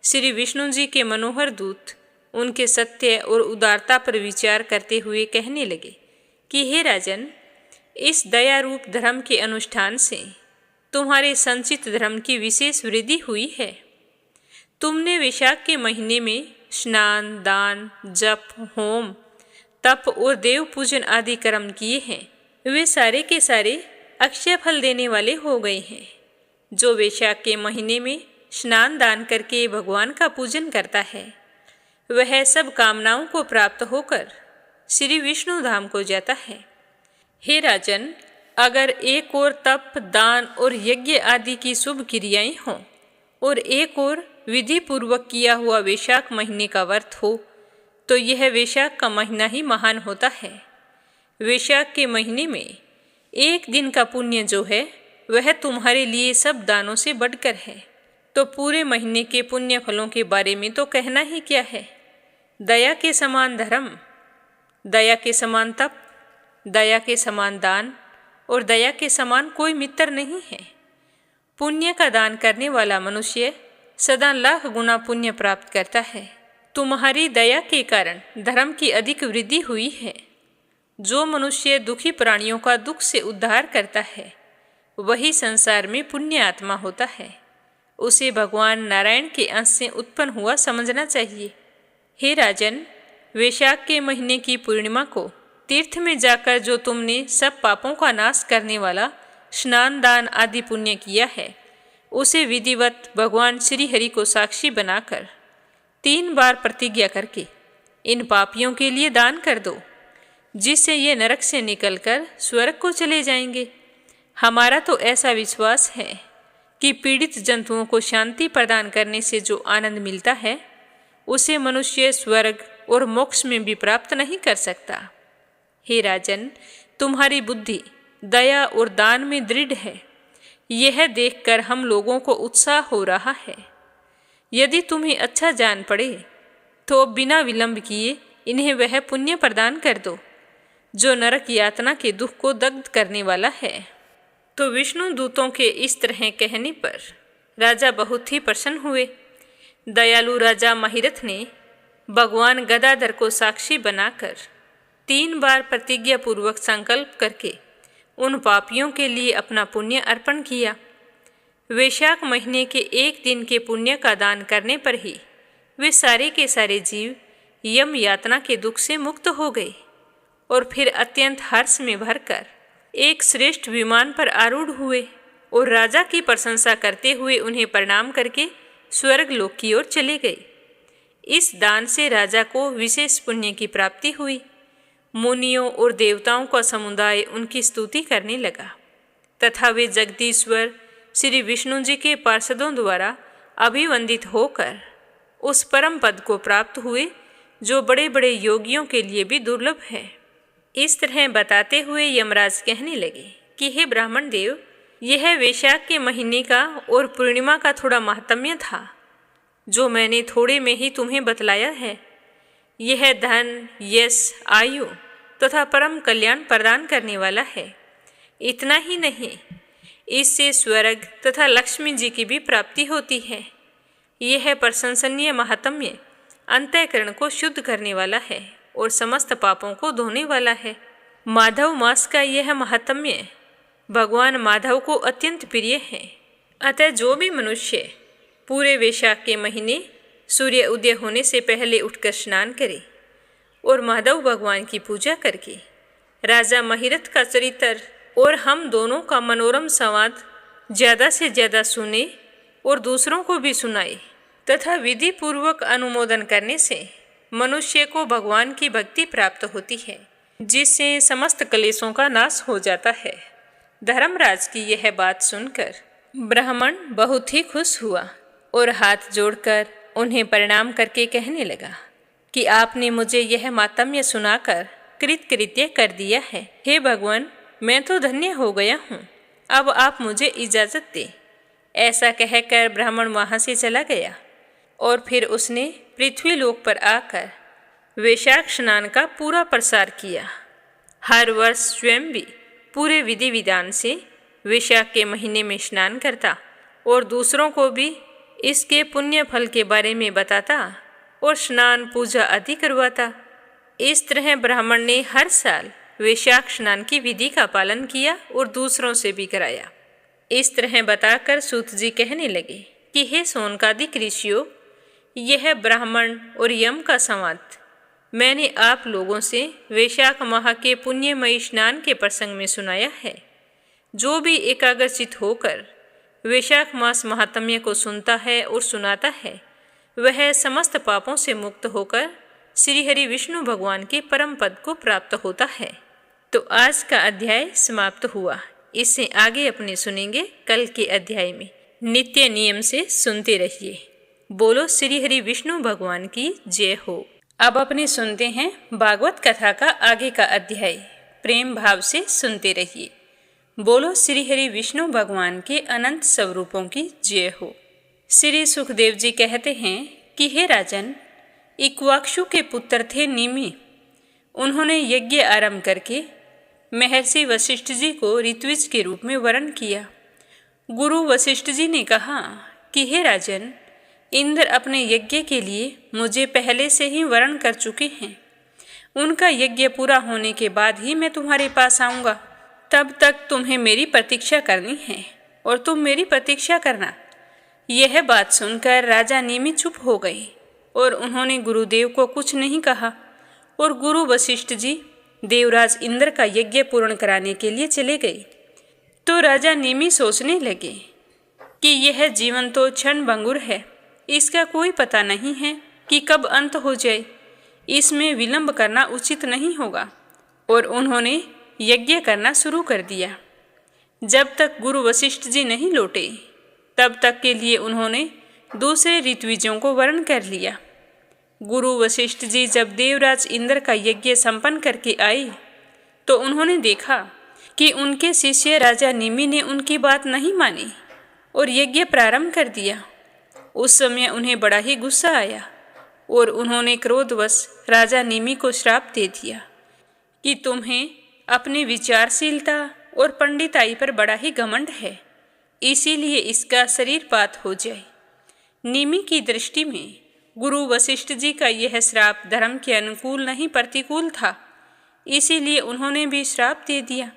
श्री विष्णु जी के मनोहर दूत उनके सत्य और उदारता पर विचार करते हुए कहने लगे कि हे राजन, इस दया रूप धर्म के अनुष्ठान से तुम्हारे संचित धर्म की विशेष वृद्धि हुई है। तुमने वैशाख के महीने में स्नान, दान, जप, होम, तप और देव पूजन आदि कर्म किए हैं, वे सारे के सारे अक्षय फल देने वाले हो गए हैं। जो वैशाख के महीने में स्नान दान करके भगवान का पूजन करता है, वह सब कामनाओं को प्राप्त होकर श्री विष्णु धाम को जाता है। हे राजन, अगर एक और तप, दान और यज्ञ आदि की शुभ क्रियाएं हों और एक और विधि पूर्वक किया हुआ वैशाख महीने का व्रत हो, तो यह वैशाख का महीना ही महान होता है। वैशाख के महीने में एक दिन का पुण्य जो है, वह तुम्हारे लिए सब दानों से बढ़कर है। तो पूरे महीने के पुण्य फलों के बारे में तो कहना ही क्या है। दया के समान धर्म, दया के समान तप, दया के समान दान और दया के समान कोई मित्र नहीं है। पुण्य का दान करने वाला मनुष्य सदा लाख गुना पुण्य प्राप्त करता है। तुम्हारी दया के कारण धर्म की अधिक वृद्धि हुई है। जो मनुष्य दुखी प्राणियों का दुख से उद्धार करता है वही संसार में पुण्य आत्मा होता है। उसे भगवान नारायण के अंश से उत्पन्न हुआ समझना चाहिए। हे राजन, वैशाख के महीने की पूर्णिमा को तीर्थ में जाकर जो तुमने सब पापों का नाश करने वाला स्नान दान आदि पुण्य किया है, उसे विधिवत भगवान श्री हरि को साक्षी बनाकर 3 बार प्रतिज्ञा करके इन पापियों के लिए दान कर दो, जिससे ये नरक से निकलकर स्वर्ग को चले जाएंगे। हमारा तो ऐसा विश्वास है कि पीड़ित जंतुओं को शांति प्रदान करने से जो आनंद मिलता है उसे मनुष्य स्वर्ग और मोक्ष में भी प्राप्त नहीं कर सकता। हे राजन, तुम्हारी बुद्धि दया और दान में दृढ़ है, यह देखकर हम लोगों को उत्साह हो रहा है। यदि तुम्हें अच्छा जान पड़े तो बिना विलंब किए इन्हें वह पुण्य प्रदान कर दो जो नरक यातना के दुख को दग्ध करने वाला है। तो विष्णु दूतों के इस तरह कहने पर राजा बहुत ही प्रसन्न हुए। दयालु राजा महिरथ ने भगवान गदाधर को साक्षी बनाकर 3 बार प्रतिज्ञा पूर्वक संकल्प करके उन पापियों के लिए अपना पुण्य अर्पण किया। वैशाख महीने के 1 दिन के पुण्य का दान करने पर ही वे सारे के सारे जीव यम यातना के दुख से मुक्त हो गए और फिर अत्यंत हर्ष में भरकर एक श्रेष्ठ विमान पर आरूढ़ हुए और राजा की प्रशंसा करते हुए उन्हें प्रणाम करके स्वर्ग लोक की ओर चले गए। इस दान से राजा को विशेष पुण्य की प्राप्ति हुई। मुनियों और देवताओं का समुदाय उनकी स्तुति करने लगा तथा वे जगदीश्वर श्री विष्णु जी के पार्षदों द्वारा अभिवंदित होकर उस परम पद को प्राप्त हुए जो बड़े बड़े योगियों के लिए भी दुर्लभ है। इस तरह बताते हुए यमराज कहने लगे कि हे ब्राह्मण देव, यह वैशाख के महीने का और पूर्णिमा का थोड़ा महात्म्य था जो मैंने थोड़े में ही तुम्हें बतलाया है। यह धन, यश, आयु तथा परम कल्याण प्रदान करने वाला है। इतना ही नहीं, इससे स्वर्ग तथा लक्ष्मी जी की भी प्राप्ति होती है। यह प्रशंसनीय महात्म्य अंतःकरण को शुद्ध करने वाला है और समस्त पापों को धोने वाला है। माधव मास का यह महात्म्य भगवान माधव को अत्यंत प्रिय है। अतः जो भी मनुष्य पूरे वैशाख के महीने सूर्य उदय होने से पहले उठकर स्नान करे और माधव भगवान की पूजा करके राजा महिरथ का चरित्र और हम दोनों का मनोरम संवाद ज़्यादा से ज़्यादा सुने और दूसरों को भी सुनाए तथा विधि पूर्वक अनुमोदन करने से मनुष्य को भगवान की भक्ति प्राप्त होती है, जिससे समस्त क्लेशों का नाश हो जाता है। धर्मराज की यह बात सुनकर ब्राह्मण बहुत ही खुश हुआ और हाथ जोड़कर उन्हें प्रणाम करके कहने लगा कि आपने मुझे यह मातम्य सुनाकर कृतकृत्य कर दिया है। हे भगवान, मैं तो धन्य हो गया हूँ, अब आप मुझे इजाज़त दें। ऐसा कहकर ब्राह्मण वहाँ से चला गया और फिर उसने पृथ्वी लोक पर आकर वैशाख स्नान का पूरा प्रसार किया। हर वर्ष स्वयं भी पूरे विधि विधान से वैशाख के महीने में स्नान करता और दूसरों को भी इसके पुण्य फल के बारे में बताता और स्नान पूजा आदि करवाता। इस तरह ब्राह्मण ने हर साल वैशाख स्नान की विधि का पालन किया और दूसरों से भी कराया। इस तरह बताकर सूत जी कहने लगे कि हे सोनकादिक ऋषियों, यह ब्राह्मण और यम का संवाद मैंने आप लोगों से वैशाख माह के पुण्यमयी स्नान के प्रसंग में सुनाया है। जो भी एकाग्रचित होकर वैशाख मास महात्म्य को सुनता है और सुनाता है, वह समस्त पापों से मुक्त होकर श्री हरि विष्णु भगवान के परम पद को प्राप्त होता है। तो आज का अध्याय समाप्त हुआ। इससे आगे अपने सुनेंगे कल के अध्याय में। नित्य नियम से सुनते रहिए। बोलो श्री हरि विष्णु भगवान की जय हो। अब अपने सुनते हैं भागवत कथा का आगे का अध्याय। प्रेम भाव से सुनते रहिए। बोलो श्री हरि विष्णु भगवान के अनंत स्वरूपों की जय हो। श्री सुखदेव जी कहते हैं कि हे राजन, इक्वाक्षु के पुत्र थे निमि। उन्होंने यज्ञ आरंभ करके महर्षि वशिष्ठ जी को ऋत्विज के रूप में वरण किया। गुरु वशिष्ठ जी ने कहा कि हे राजन, इंद्र अपने यज्ञ के लिए मुझे पहले से ही वरण कर चुके हैं। उनका यज्ञ पूरा होने के बाद ही मैं तुम्हारे पास आऊँगा। तब तक तुम्हें मेरी प्रतीक्षा करनी है और तुम मेरी प्रतीक्षा करना। यह बात सुनकर राजा निमि चुप हो गए और उन्होंने गुरुदेव को कुछ नहीं कहा और गुरु वशिष्ठ जी देवराज इंद्र का यज्ञ पूर्ण कराने के लिए चले गए। तो राजा निमि सोचने लगे कि यह जीवन तो क्षणभंगुर है, इसका कोई पता नहीं है कि कब अंत हो जाए, इसमें विलंब करना उचित नहीं होगा। और उन्होंने यज्ञ करना शुरू कर दिया। जब तक गुरु वशिष्ठ जी नहीं लौटे तब तक के लिए उन्होंने दूसरे ऋत्विजों को वरण कर लिया। गुरु वशिष्ठ जी जब देवराज इंद्र का यज्ञ संपन्न करके आए तो उन्होंने देखा कि उनके शिष्य राजा निमि ने उनकी बात नहीं मानी और यज्ञ प्रारंभ कर दिया। उस समय उन्हें बड़ा ही गुस्सा आया और उन्होंने क्रोधवश राजा निमि को श्राप दे दिया कि तुम्हें अपनी विचारशीलता और पंडिताई पर बड़ा ही घमंड है, इसीलिए इसका शरीरपात हो जाए। निमि की दृष्टि में गुरु वशिष्ठ जी का यह श्राप धर्म के अनुकूल नहीं प्रतिकूल था, इसीलिए उन्होंने भी श्राप दे दिया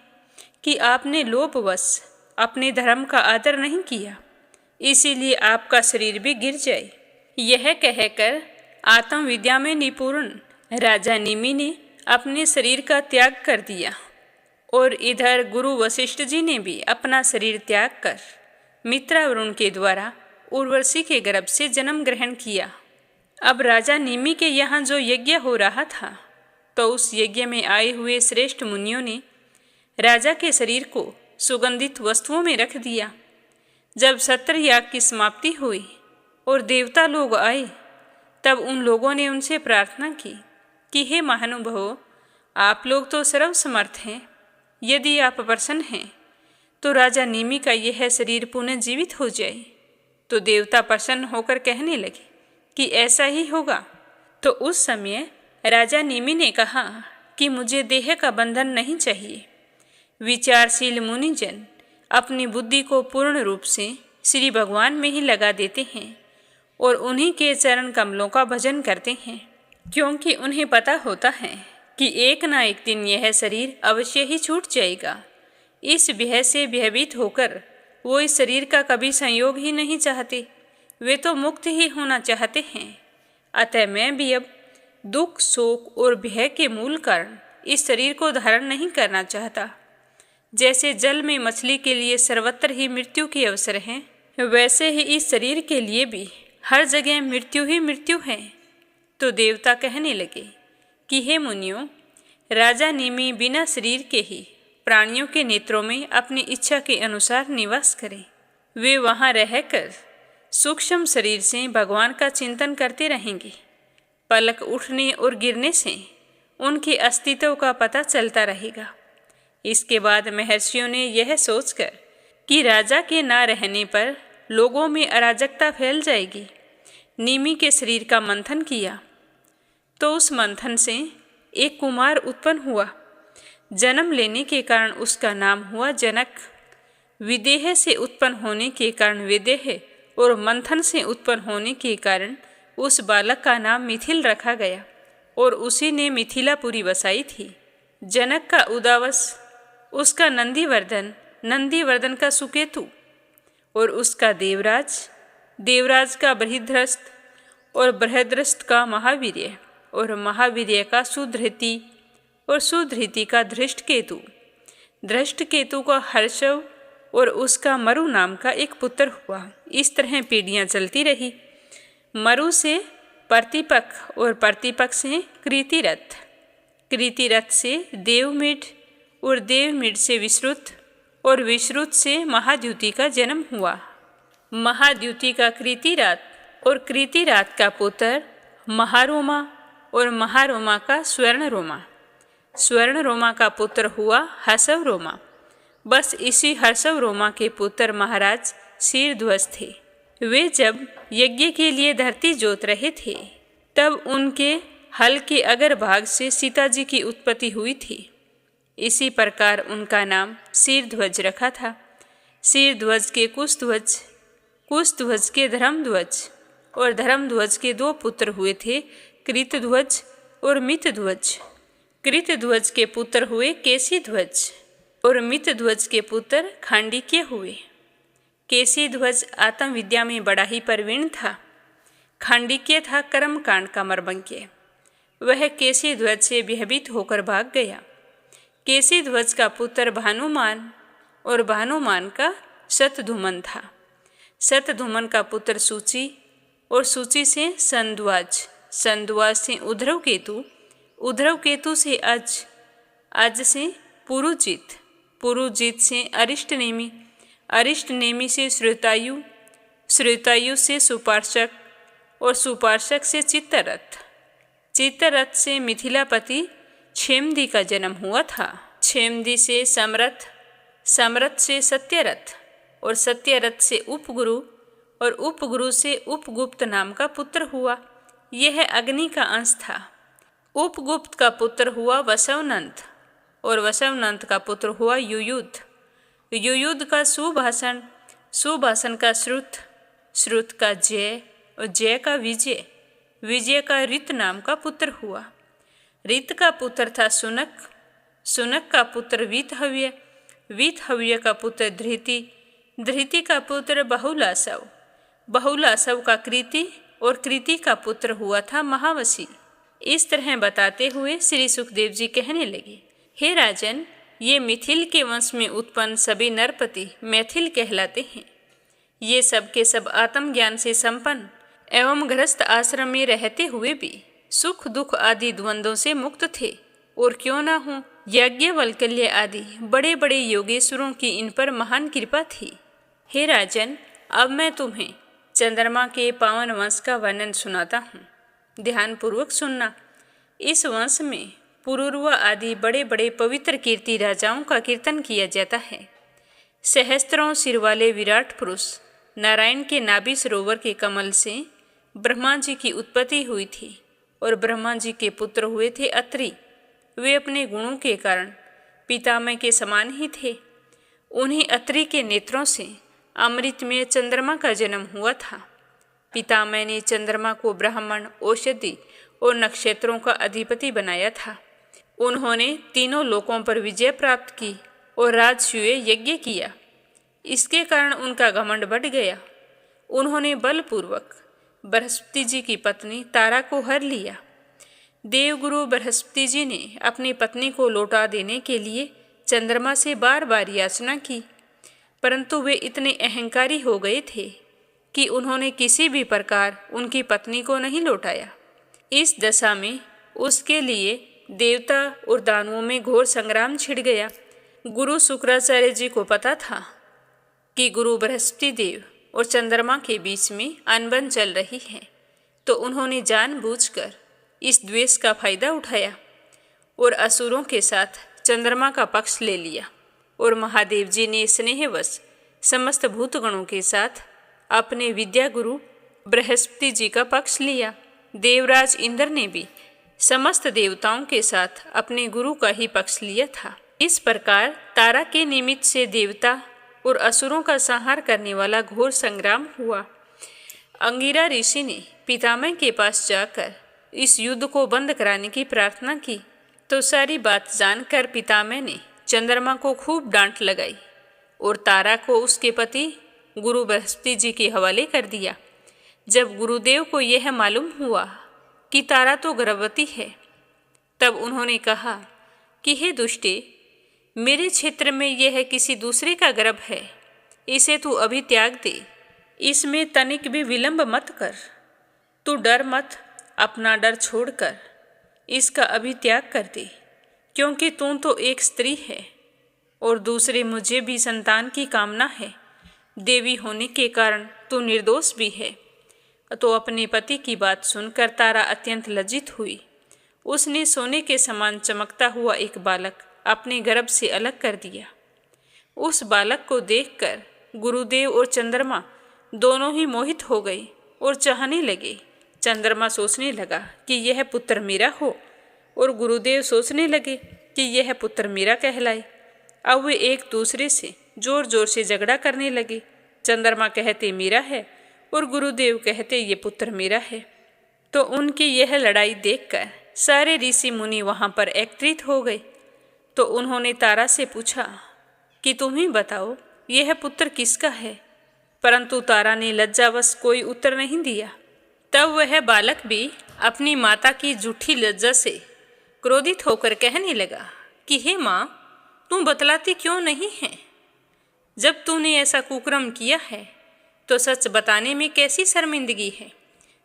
कि आपने लोभवश अपने धर्म का आदर नहीं किया, इसीलिए आपका शरीर भी गिर जाए। यह कहकर आत्मविद्या में निपुण राजा निमि ने अपने शरीर का त्याग कर दिया और इधर गुरु वशिष्ठ जी ने भी अपना शरीर त्याग कर मित्रावरुण के द्वारा उर्वशी के गर्भ से जन्म ग्रहण किया। अब राजा निमि के यहाँ जो यज्ञ हो रहा था तो उस यज्ञ में आए हुए श्रेष्ठ मुनियों ने राजा के शरीर को सुगंधित वस्तुओं में रख दिया। जब सत्र याग की समाप्ति हुई और देवता लोग आए तब उन लोगों ने उनसे प्रार्थना की कि हे महानुभावों, आप लोग तो सर्वसमर्थ हैं, यदि आप प्रसन्न हैं तो राजा निमि का यह शरीर पुनः जीवित हो जाए। तो देवता प्रसन्न होकर कहने लगे कि ऐसा ही होगा। तो उस समय राजा निमि ने कहा कि मुझे देह का बंधन नहीं चाहिए। विचारशील मुनिजन अपनी बुद्धि को पूर्ण रूप से श्री भगवान में ही लगा देते हैं और उन्हीं के चरण कमलों का भजन करते हैं, क्योंकि उन्हें पता होता है कि एक ना एक दिन यह शरीर अवश्य ही छूट जाएगा। इस भय से भयभीत होकर वो इस शरीर का कभी संयोग ही नहीं चाहते, वे तो मुक्त ही होना चाहते हैं। अतः मैं भी अब दुख, शोक और भय के मूल कारण इस शरीर को धारण नहीं करना चाहता। जैसे जल में मछली के लिए सर्वत्र ही मृत्यु के अवसर हैं, वैसे ही इस शरीर के लिए भी हर जगह मृत्यु ही मृत्यु है। तो देवता कहने लगे कि हे मुनियों, राजा निमि बिना शरीर के ही प्राणियों के नेत्रों में अपनी इच्छा के अनुसार निवास करें। वे वहाँ रहकर सूक्ष्म शरीर से भगवान का चिंतन करते रहेंगे। पलक उठने और गिरने से उनके अस्तित्व का पता चलता रहेगा। इसके बाद महर्षियों ने यह सोचकर कि राजा के ना रहने पर लोगों में अराजकता फैल जाएगी, निमि के शरीर का मंथन किया। तो उस मंथन से एक कुमार उत्पन्न हुआ। जन्म लेने के कारण उसका नाम हुआ जनक। विदेह से उत्पन्न होने के कारण विदेह और मंथन से उत्पन्न होने के कारण उस बालक का नाम मिथिल रखा गया और उसी ने मिथिलापुरी बसाई थी। जनक का उदावस, उसका नंदीवर्धन, नंदीवर्धन का सुकेतु और उसका देवराज, देवराज का बृहद्रस्त और बृहद्रस्त का महावीर्य और महावीर्य का सुधृति और सुधृति का धृष्टकेतु, धृष्टकेतु का हर्षव और उसका मरु नाम का एक पुत्र हुआ। इस तरह पीढ़ियाँ चलती रही। मरु से प्रतिपक और प्रतिपक से कृतिरथ, कृतिरथ से देवमिड और देवमिड से विश्रुत और विश्रुत से महाद्युति का जन्म हुआ। महाद्युति का कृतिरात और कृतिरात का पुत्र महारोमा और महारोमा का स्वर्णरोमा, स्वर्णरोमा का पुत्र हुआ हर्षवरोमा। बस इसी हर्षवरोमा के पुत्र महाराज शीरध्वज थे। वे जब यज्ञ के लिए धरती जोत रहे थे तब उनके हल के अगर भाग से सीता जी की उत्पत्ति हुई थी। इसी प्रकार उनका नाम शीरध्वज रखा था। शीरध्वज के कुशध्वज, कुशध्वज के धर्मध्वज और धर्मध्वज के 2 पुत्र हुए थे, कृतध्वज और मितध्वज। कृतध्वज के पुत्र हुए केसीध्वज और मितध्वज के पुत्र खांडिक्य हुए। केसीध्वज आत्मविद्या में बड़ा ही प्रवीण था। खांडिक्य था कर्मकांड का मर्मज्ञ। वह केसीध्वज से भयभीत होकर भाग गया। केसीध्वज का पुत्र भानुमान और भानुमान का शतधूमन था। शतधूमन का पुत्र सूची और सूची से संध्वाज, संध्वाज से उध्रव केतु, उध्रव केतु से अज, अज से पुरुजित, पुरुजित से अरिष्टनेमि, अरिष्टनेमि से श्रुतायु, श्रुतायु से सुपार्शक और सुपार्शक से चित्तरथ, चित्तरथ से मिथिलापति क्षेमदी का जन्म हुआ था। क्षेमदी से समरथ, समरथ से सत्यरथ और सत्यरथ से उपगुरु और उपगुरु से उपगुप्त नाम का पुत्र हुआ। यह अग्नि का अंश था। उपगुप्त का पुत्र हुआ वसवनंत और वसवनंत का पुत्र हुआ युयुध। युयुध का सुभाषण, सुभाषण का श्रुत, श्रुत का जय और जय का विजय, विजय का ऋत नाम का पुत्र हुआ। ऋत का पुत्र था सुनक, सुनक का पुत्र वीतहव्य, वीतहव्य का पुत्र धृति, धृति का पुत्र बहुलासव, बहुलासव का कृति और कृति का पुत्र हुआ था महावशी। इस तरह बताते हुए श्री सुखदेव जी कहने लगे, हे राजन, ये मिथिल के वंश में उत्पन्न सभी नरपति मैथिल कहलाते हैं। ये सब के सब आत्मज्ञान से संपन्न एवं गृहस्थ आश्रम में रहते हुए भी सुख दुख आदि द्वंद्वों से मुक्त थे। और क्यों ना हो, याज्ञवल्क्य आदि बड़े बड़े योगेश्वरों की इन पर महान कृपा थी। हे राजन, अब मैं तुम्हें चंद्रमा के पावन वंश का वर्णन सुनाता हूँ। ध्यानपूर्वक सुनना। इस वंश में पुरुरवा आदि बड़े बड़े पवित्र कीर्ति राजाओं का कीर्तन किया जाता है। सहस्त्रों सिर वाले विराट पुरुष नारायण के नाभि सरोवर के कमल से ब्रह्मा जी की उत्पत्ति हुई थी और ब्रह्मा जी के पुत्र हुए थे अत्रि। वे अपने गुणों के कारण पितामह के समान ही थे। उन्हीं अत्रि के नेत्रों से अमृत में चंद्रमा का जन्म हुआ था। पितामह ने चंद्रमा को ब्राह्मण, औषधि और नक्षत्रों का अधिपति बनाया था। उन्होंने तीनों लोकों पर विजय प्राप्त की और राजसूय यज्ञ किया। इसके कारण उनका घमंड बढ़ गया। उन्होंने बलपूर्वक बृहस्पति जी की पत्नी तारा को हर लिया। देवगुरु बृहस्पति जी ने अपनी पत्नी को लौटा देने के लिए चंद्रमा से बार बार याचना की, परंतु वे इतने अहंकारी हो गए थे कि उन्होंने किसी भी प्रकार उनकी पत्नी को नहीं लौटाया। इस दशा में उसके लिए देवता और दानवों में घोर संग्राम छिड़ गया। गुरु शुक्राचार्य जी को पता था कि गुरु बृहस्पति देव और चंद्रमा के बीच में अनबन चल रही है, तो उन्होंने जानबूझकर इस द्वेष का फायदा उठाया और असुरों के साथ चंद्रमा का पक्ष ले लिया। और महादेव जी ने स्नेहवश समस्त भूतगणों के साथ अपने विद्या गुरु बृहस्पति जी का पक्ष लिया। देवराज इंद्र ने भी समस्त देवताओं के साथ अपने गुरु का ही पक्ष लिया था। इस प्रकार तारा के निमित्त से देवता और असुरों का संहार करने वाला घोर संग्राम हुआ। अंगिरा ऋषि ने पितामह के पास जाकर इस युद्ध को बंद कराने की प्रार्थना की, तो सारी बात जानकर पितामह ने चंद्रमा को खूब डांट लगाई और तारा को उसके पति गुरु बृहस्पति जी के हवाले कर दिया। जब गुरुदेव को यह मालूम हुआ कि तारा तो गर्भवती है, तब उन्होंने कहा कि हे दुष्टे, मेरे क्षेत्र में यह किसी दूसरे का गर्भ है, इसे तू अभी त्याग दे। इसमें तनिक भी विलंब मत कर। तू डर मत, अपना डर छोड़कर इसका अभी त्याग कर दे, क्योंकि तू तो एक स्त्री है और दूसरे मुझे भी संतान की कामना है। देवी होने के कारण तू निर्दोष भी है। तो अपने पति की बात सुनकर तारा अत्यंत लज्जित हुई। उसने सोने के समान चमकता हुआ एक बालक अपने गर्भ से अलग कर दिया। उस बालक को देखकर गुरुदेव और चंद्रमा दोनों ही मोहित हो गए और चाहने लगे। चंद्रमा सोचने लगा कि यह पुत्र मेरा हो और गुरुदेव सोचने लगे कि यह पुत्र मेरा कहलाए। अब वे एक दूसरे से जोर जोर से झगड़ा करने लगे। चंद्रमा कहते मेरा है और गुरुदेव कहते ये पुत्र मेरा है। तो उनकी यह लड़ाई देखकर सारे ऋषि मुनि वहाँ पर एकत्रित हो गए। तो उन्होंने तारा से पूछा कि तुम ही बताओ यह पुत्र किसका है, परंतु तारा ने लज्जावश कोई उत्तर नहीं दिया। तब वह बालक भी अपनी माता की झूठी लज्जा से क्रोधित होकर कहने लगा कि हे माँ, तुम बतलाती क्यों नहीं है? जब तूने ऐसा कुकर्म किया है तो सच बताने में कैसी शर्मिंदगी है।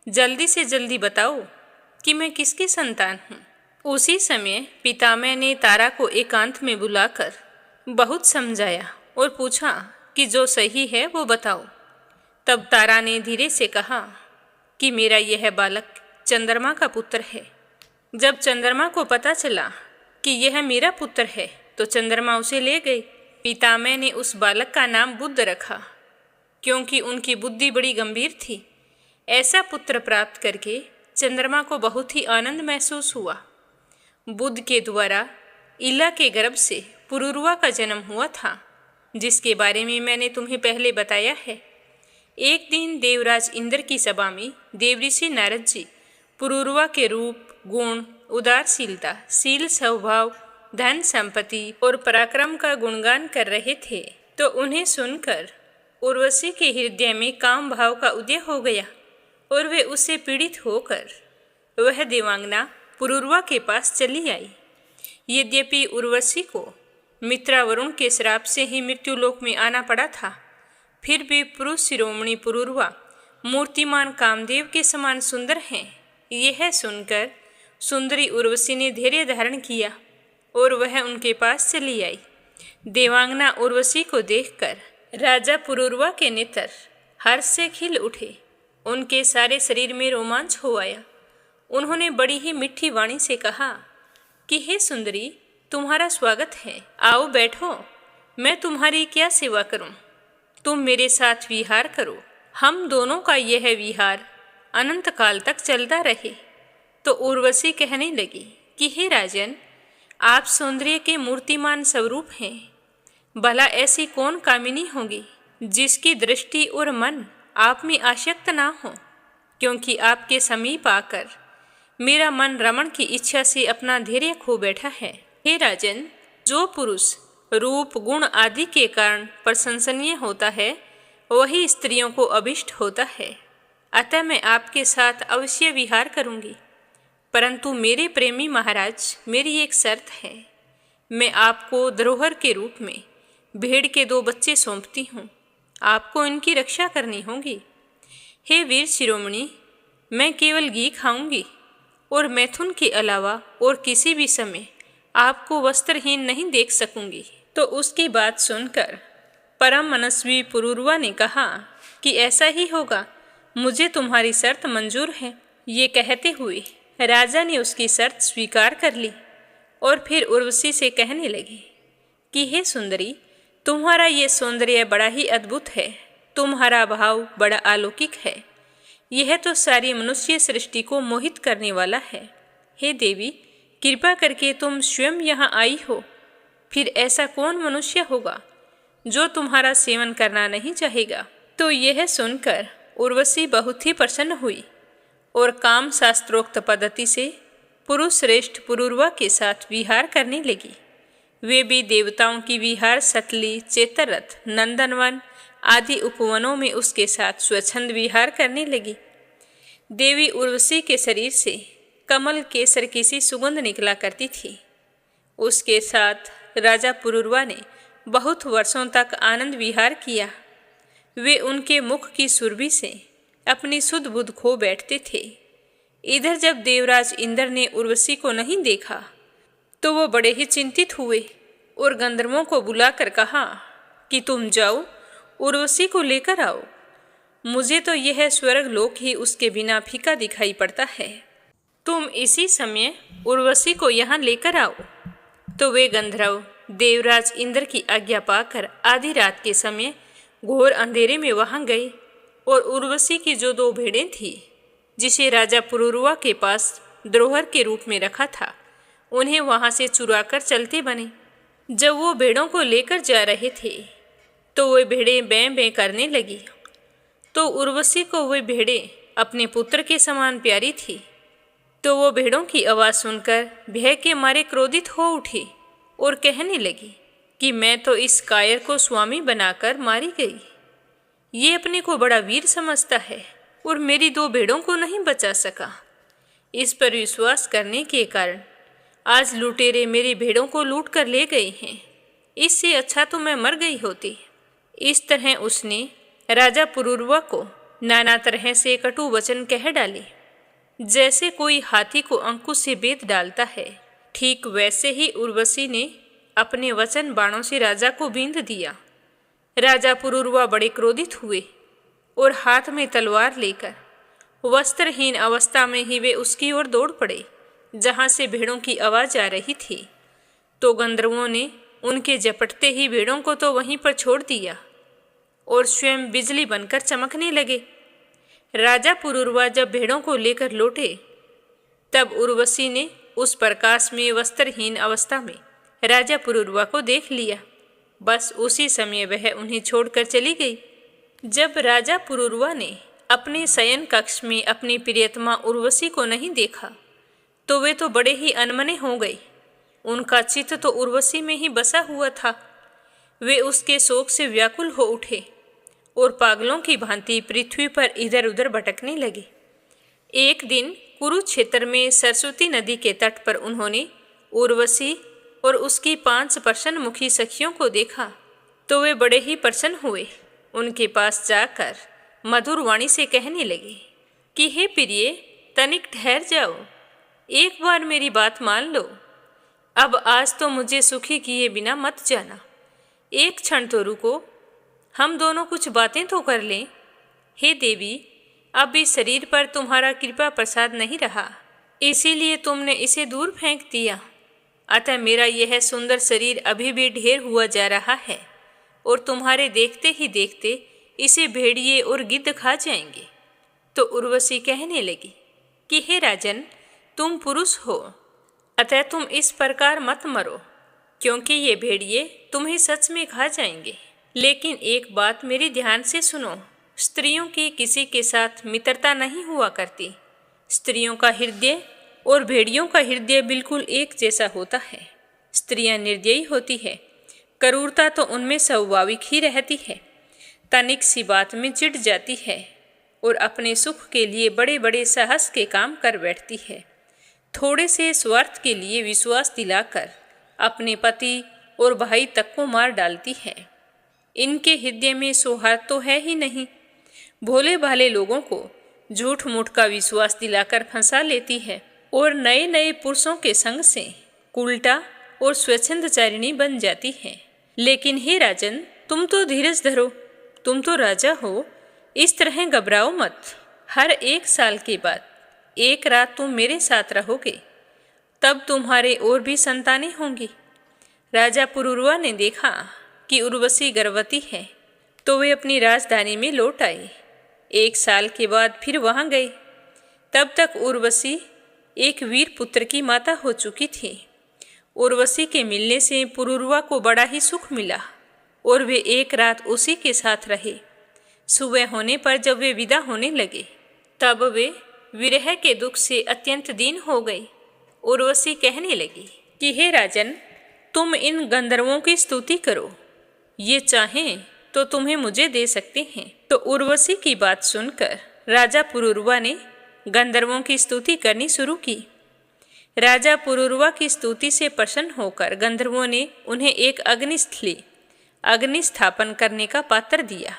जल्दी से जल्दी बताओ कि मैं किसकी संतान हूँ। उसी समय पितामह ने तारा को एकांत में बुलाकर बहुत समझाया और पूछा कि जो सही है वो बताओ। तब तारा ने धीरे से कहा कि मेरा यह बालक चंद्रमा का पुत्र है। जब चंद्रमा को पता चला कि यह मेरा पुत्र है तो चंद्रमा उसे ले गई। पितामह ने उस बालक का नाम बुद्ध रखा, क्योंकि उनकी बुद्धि बड़ी गंभीर थी। ऐसा पुत्र प्राप्त करके चंद्रमा को बहुत ही आनंद महसूस हुआ। बुद्ध के द्वारा इला के गर्भ से पुरुरवा का जन्म हुआ था, जिसके बारे में मैंने तुम्हें पहले बताया है। एक दिन देवराज इंद्र की सभा में देवऋषि नारद जी पुरुरवा के रूप, गुण, उदारशीलता, शील, स्वभाव, धन संपत्ति और पराक्रम का गुणगान कर रहे थे। तो उन्हें सुनकर उर्वशी के हृदय में काम भाव का उदय हो गया और वे उससे पीड़ित होकर वह देवांगना पुरुरवा के पास चली आई। यद्यपि उर्वशी को मित्रा वरुण के श्राप से ही मृत्युलोक में आना पड़ा था, फिर भी पुरुष शिरोमणि पुरुरवा मूर्तिमान कामदेव के समान सुंदर हैं। यह सुनकर सुंदरी उर्वशी ने धैर्य धारण किया और वह उनके पास चली आई। देवांगना उर्वशी को देखकर राजा पुरुरवा के नेत्र हर्ष से खिल उठे। उनके सारे शरीर में रोमांच हो आया। उन्होंने बड़ी ही मीठी वाणी से कहा कि हे सुंदरी, तुम्हारा स्वागत है। आओ बैठो, मैं तुम्हारी क्या सेवा करूं? तुम मेरे साथ विहार करो। हम दोनों का यह विहार अनंत काल तक चलता रहे। तो उर्वशी कहने लगी कि हे राजन, आप सौंदर्य के मूर्तिमान स्वरूप हैं। भला ऐसी कौन कामिनी होगी जिसकी दृष्टि और मन आप में आसक्त ना हो, क्योंकि आपके समीप आकर मेरा मन रमण की इच्छा से अपना धैर्य खो बैठा है। हे राजन, जो पुरुष रूप, गुण आदि के कारण प्रशंसनीय होता है वही स्त्रियों को अभिष्ट होता है। अतः मैं आपके साथ अवश्य विहार करूंगी, परंतु मेरे प्रेमी महाराज, मेरी एक शर्त है। मैं आपको धरोहर के रूप में भेड़ के 2 बच्चे सौंपती हूँ। आपको इनकी रक्षा करनी होगी। हे वीर शिरोमणि, मैं केवल घी खाऊंगी और मैथुन के अलावा और किसी भी समय आपको वस्त्रहीन नहीं देख सकूंगी। तो उसकी बात सुनकर परम मनस्वी पुरुरवा ने कहा कि ऐसा ही होगा, मुझे तुम्हारी शर्त मंजूर है। ये कहते हुए राजा ने उसकी शर्त स्वीकार कर ली और फिर उर्वशी से कहने लगी कि हे सुंदरी, तुम्हारा ये सौंदर्य बड़ा ही अद्भुत है। तुम्हारा भाव बड़ा अलौकिक है। यह तो सारी मनुष्य सृष्टि को मोहित करने वाला है। हे देवी, कृपा करके तुम स्वयं यहाँ आई हो। फिर ऐसा कौन मनुष्य होगा जो तुम्हारा सेवन करना नहीं चाहेगा? तो यह सुनकर उर्वशी बहुत ही प्रसन्न हुई और काम शास्त्रोक्त पद्धति से पुरुष श्रेष्ठ पुरुरवा के साथ विहार करने लगी। वे भी देवताओं की विहार सतली, चेतरथ, नंदनवन आदि उपवनों में उसके साथ स्वच्छंद विहार करने लगी। देवी उर्वशी के शरीर से कमल केसर की सी सुगंध निकला करती थी। उसके साथ राजा पुरुरवा ने बहुत वर्षों तक आनंद विहार किया। वे उनके मुख की सुरभि से अपनी सुध बुध खो बैठते थे। इधर जब देवराज इंद्र ने उर्वशी को नहीं देखा तो वो बड़े ही चिंतित हुए और गंधर्वों को बुलाकर कहा कि तुम जाओ, उर्वशी को लेकर आओ। मुझे तो यह स्वर्ग लोक ही उसके बिना फीका दिखाई पड़ता है। तुम इसी समय उर्वशी को यहाँ लेकर आओ। तो वे गंधर्व देवराज इंद्र की आज्ञा पाकर आधी रात के समय घोर अंधेरे में वहाँ गए और उर्वशी की जो 2 भेड़ें थी, जिसे राजा पुरुरवा के पास धरोहर के रूप में रखा था, उन्हें वहाँ से चुराकर चलते बने। जब वो भेड़ों को लेकर जा रहे थे तो वे भेड़ें बें बें करने लगी। तो उर्वशी को वे भेड़ें अपने पुत्र के समान प्यारी थी। तो वो भेड़ों की आवाज़ सुनकर भय के मारे क्रोधित हो उठी और कहने लगी कि मैं तो इस कायर को स्वामी बनाकर मारी गई। ये अपने को बड़ा वीर समझता है और मेरी 2 भेड़ों को नहीं बचा सका। इस पर विश्वास करने के कारण आज लुटेरे मेरी भेड़ों को लूट कर ले गए हैं। इससे अच्छा तो मैं मर गई होती। इस तरह उसने राजा पुरूरवा को नाना तरह से कटु वचन कह डाले। जैसे कोई हाथी को अंकुश से बेत डालता है, ठीक वैसे ही उर्वशी ने अपने वचन बाणों से राजा को बींध दिया। राजा पुरूरवा बड़े क्रोधित हुए और हाथ में तलवार लेकर वस्त्रहीन अवस्था में ही वे उसकी ओर दौड़ पड़े जहाँ से भेड़ों की आवाज़ आ रही थी। तो गंधर्वों ने उनके झपटते ही भेड़ों को तो वहीं पर छोड़ दिया और स्वयं बिजली बनकर चमकने लगे। राजा पुरूरवा जब भेड़ों को लेकर लौटे तब उर्वशी ने उस प्रकाश में वस्त्रहीन अवस्था में राजा पुरूरवा को देख लिया। बस उसी समय वह उन्हें छोड़कर चली गई। जब राजा पुरूरवा ने अपने शयन कक्ष में अपनी प्रियतमा उर्वशी को नहीं देखा तो वे तो बड़े ही अनमने हो गए। उनका चित्त तो उर्वशी में ही बसा हुआ था। वे उसके शोक से व्याकुल हो उठे और पागलों की भांति पृथ्वी पर इधर उधर भटकने लगे। एक दिन कुरुक्षेत्र में सरस्वती नदी के तट पर उन्होंने उर्वशी और उसकी 5 प्रसन्नमुखी सखियों को देखा तो वे बड़े ही प्रसन्न हुए। उनके पास जाकर मधुर वाणी से कहने लगे कि हे प्रिय, तनिक ठहर जाओ, एक बार मेरी बात मान लो। अब आज तो मुझे सुखी किए बिना मत जाना। एक क्षण तो रुको, हम दोनों कुछ बातें तो कर लें। हे देवी, अब इस शरीर पर तुम्हारा कृपा प्रसाद नहीं रहा, इसीलिए तुमने इसे दूर फेंक दिया। अतः मेरा यह सुंदर शरीर अभी भी ढेर हुआ जा रहा है और तुम्हारे देखते ही देखते इसे भेड़िए और गिद्ध खा जाएंगे। तो उर्वशी कहने लगी कि हे राजन, तुम पुरुष हो, अतः तुम इस प्रकार मत मरो, क्योंकि ये भेड़िए तुम्हें सच में खा जाएंगे। लेकिन एक बात मेरी ध्यान से सुनो, स्त्रियों की किसी के साथ मित्रता नहीं हुआ करती। स्त्रियों का हृदय और भेड़ियों का हृदय बिल्कुल एक जैसा होता है। स्त्रियां निर्दयी होती है, क्रूरता तो उनमें स्वाभाविक ही रहती है। तनिक सी बात में चिढ़ जाती है और अपने सुख के लिए बड़े बड़े साहस के काम कर बैठती है। थोड़े से स्वार्थ के लिए विश्वास दिलाकर अपने पति और भाई तक को मार डालती है। इनके हृदय में सौहार्द तो है ही नहीं। भोले भाले लोगों को झूठ मूठ का विश्वास दिलाकर फंसा लेती है और नए नए पुरुषों के संग से उल्टा और स्वच्छंदचारिणी बन जाती है। लेकिन हे राजन, तुम तो धीरज धरो, तुम तो राजा हो, इस तरह घबराओ मत। हर 1 साल के बाद एक रात तुम मेरे साथ रहोगे, तब तुम्हारे और भी संतानें होंगी। राजा पुरूरवा ने देखा कि उर्वशी गर्भवती है तो वे अपनी राजधानी में लौट आए। 1 साल के बाद फिर वहाँ गए। तब तक उर्वशी एक वीर पुत्र की माता हो चुकी थी। उर्वशी के मिलने से पुरूरवा को बड़ा ही सुख मिला और वे एक रात उसी के साथ रहे। सुबह होने पर जब वे विदा होने लगे तब वे विरह के दुख से अत्यंत दीन हो गई। उर्वशी कहने लगी कि हे राजन, तुम इन गंधर्वों की स्तुति करो, ये चाहें तो तुम्हें मुझे दे सकते हैं। तो उर्वशी की बात सुनकर राजा पुरूरवा ने गंधर्वों की स्तुति करनी शुरू की। राजा पुरूरवा की स्तुति से प्रसन्न होकर गंधर्वों ने उन्हें एक अग्नि स्थापन करने का पात्र दिया।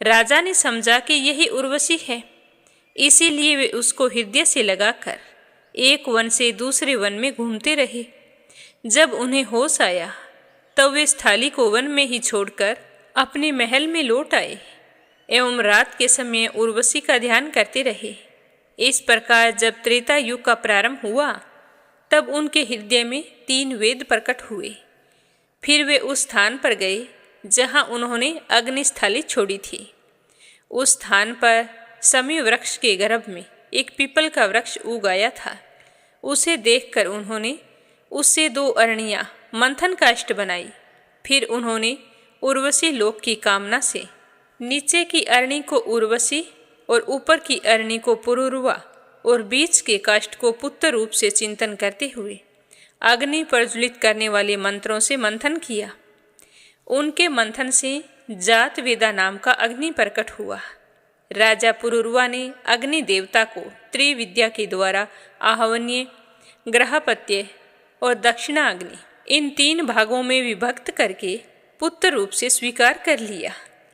राजा ने समझा कि यही उर्वशी है, इसीलिए वे उसको हृदय से लगाकर एक वन से दूसरे वन में घूमते रहे। जब उन्हें होश आया तब वे इस थाली को वन में ही छोड़कर अपने महल में लौट आए एवं रात के समय उर्वशी का ध्यान करते रहे। इस प्रकार जब त्रेता युग का प्रारंभ हुआ तब उनके हृदय में 3 वेद प्रकट हुए। फिर वे उस स्थान पर गए जहाँ उन्होंने अग्निस्थली छोड़ी थी। उस स्थान पर समी वृक्ष के गर्भ में एक पीपल का वृक्ष उगाया था। उसे देखकर उन्होंने उससे 2 अरणियाँ मंथन काष्ठ बनाई। फिर उन्होंने उर्वशी लोक की कामना से नीचे की अरणी को उर्वशी और ऊपर की अरणी को पुरुरवा और बीच के काष्ठ को पुत्र रूप से चिंतन करते हुए अग्नि प्रज्वलित करने वाले मंत्रों से मंथन किया। उनके मंथन से जात वेदा नाम का अग्नि प्रकट हुआ। राजा पुरुरवा ने अग्नि देवता को त्रिविद्या के द्वारा आहवन्य, ग्रहपत्य और दक्षिणाग्नि इन 3 भागों में विभक्त करके पुत्र रूप से स्वीकार कर लिया।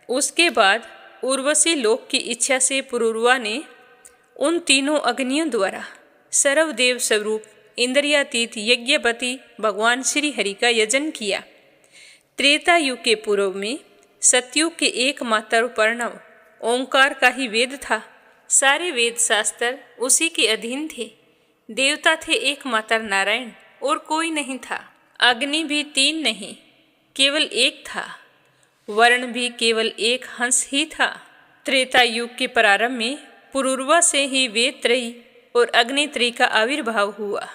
उसके बाद उर्वशी लोक की इच्छा से पुरुरवा ने उन तीनों अग्नियों द्वारा सर्वदेव स्वरूप इंद्रियातीत यज्ञपति भगवान श्री हरि का यजन किया। त्रेता युग के पूर्व में सतयुग के एकमात्र प्रणव ओंकार का ही वेद था। सारे वेद शास्त्र उसी के अधीन थे। देवता थे एकमात्र नारायण और कोई नहीं था। अग्नि भी 3 नहीं केवल एक था। वर्ण भी केवल एक हंस ही था। त्रेता युग के प्रारंभ में पुरुरवा से ही वेद त्रयी और अग्नि त्रयी का आविर्भाव हुआ।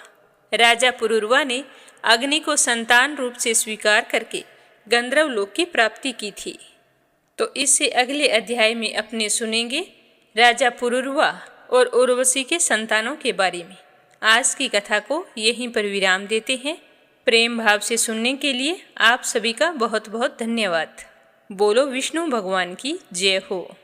राजा पुरुरवा ने अग्नि को संतान रूप से स्वीकार करके गंधर्व लोक की प्राप्ति की थी। तो इससे अगले अध्याय में अपने सुनेंगे राजा पुरुरवा और उर्वशी के संतानों के बारे में। आज की कथा को यहीं पर विराम देते हैं। प्रेम भाव से सुनने के लिए आप सभी का बहुत बहुत धन्यवाद। बोलो विष्णु भगवान की जय हो।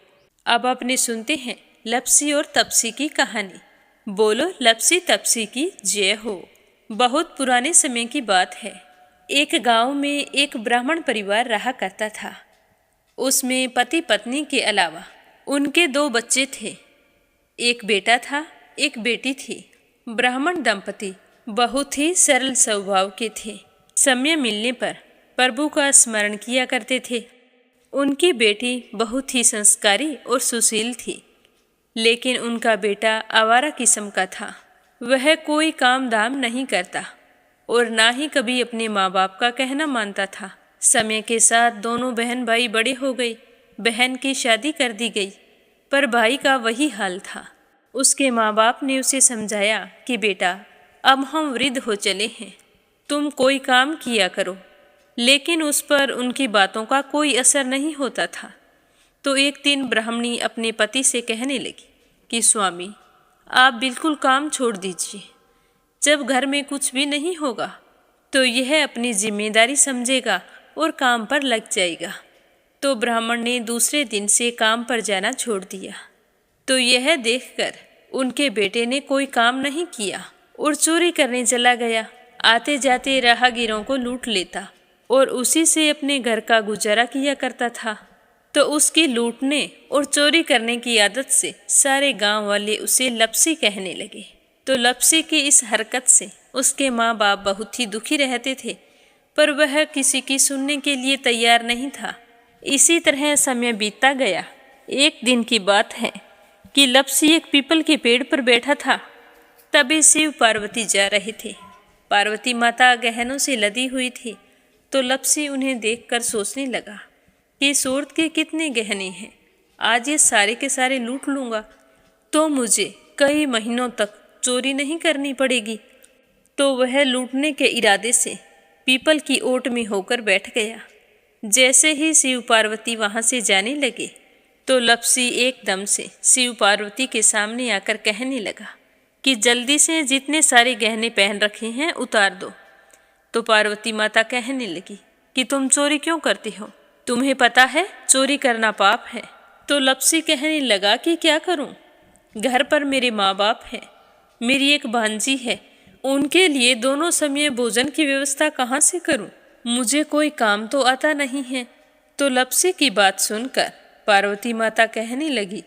अब अपने सुनते हैं लप्सी और तपसी की कहानी। बोलो लप्सी तपसी की जय हो। बहुत पुराने समय की बात है। एक गांव में एक ब्राह्मण परिवार रहा करता था। उसमें पति पत्नी के अलावा उनके 2 बच्चे थे। एक बेटा था, एक बेटी थी। ब्राह्मण दंपति बहुत ही सरल स्वभाव के थे। समय मिलने पर प्रभु का स्मरण किया करते थे। उनकी बेटी बहुत ही संस्कारी और सुशील थी, लेकिन उनका बेटा आवारा किस्म का था। वह कोई काम धाम नहीं करता और ना ही कभी अपने माँ बाप का कहना मानता था। समय के साथ दोनों बहन भाई बड़े हो गए। बहन की शादी कर दी गई, पर भाई का वही हाल था। उसके माँ बाप ने उसे समझाया कि बेटा अब हम वृद्ध हो चले हैं, तुम कोई काम किया करो, लेकिन उस पर उनकी बातों का कोई असर नहीं होता था। तो एक दिन ब्राह्मणी अपने पति से कहने लगी कि स्वामी आप बिल्कुल काम छोड़ दीजिए। जब घर में कुछ भी नहीं होगा तो यह अपनी जिम्मेदारी समझेगा और काम पर लग जाएगा। तो ब्राह्मण ने दूसरे दिन से काम पर जाना छोड़ दिया। तो यह देखकर उनके बेटे ने कोई काम नहीं किया और चोरी करने चला गया। आते जाते राहगीरों को लूट लेता और उसी से अपने घर का गुजारा किया करता था। तो उसकी लूटने और चोरी करने की आदत से सारे गांव वाले उसे लप्सी कहने लगे। तो लप्सी की इस हरकत से उसके माँ बाप बहुत ही दुखी रहते थे, पर वह किसी की सुनने के लिए तैयार नहीं था। इसी तरह समय बीतता गया। एक दिन की बात है कि लप्सी एक पीपल के पेड़ पर बैठा था। तभी शिव पार्वती जा रहे थे। पार्वती माता गहनों से लदी हुई थी। तो लप्सी उन्हें देखकर सोचने लगा कि सूरत के कितने गहने हैं, आज ये सारे के सारे लूट लूँगा तो मुझे कई महीनों तक चोरी नहीं करनी पड़ेगी। तो वह लूटने के इरादे से पीपल की ओट में होकर बैठ गया। जैसे ही शिव पार्वती वहाँ से जाने लगे तो लप्सी एकदम से शिव पार्वती के सामने आकर कहने लगा कि जल्दी से जितने सारे गहने पहन रखे हैं उतार दो। तो पार्वती माता कहने लगी कि तुम चोरी क्यों करती हो, तुम्हें पता है चोरी करना पाप है। तो लप्सी कहने लगा कि क्या करूं, घर पर मेरे माँ बाप हैं, मेरी एक भांजी है, उनके लिए दोनों समय भोजन की व्यवस्था कहाँ से करूं, मुझे कोई काम तो आता नहीं है। तो लप्सी की बात सुनकर पार्वती माता कहने लगी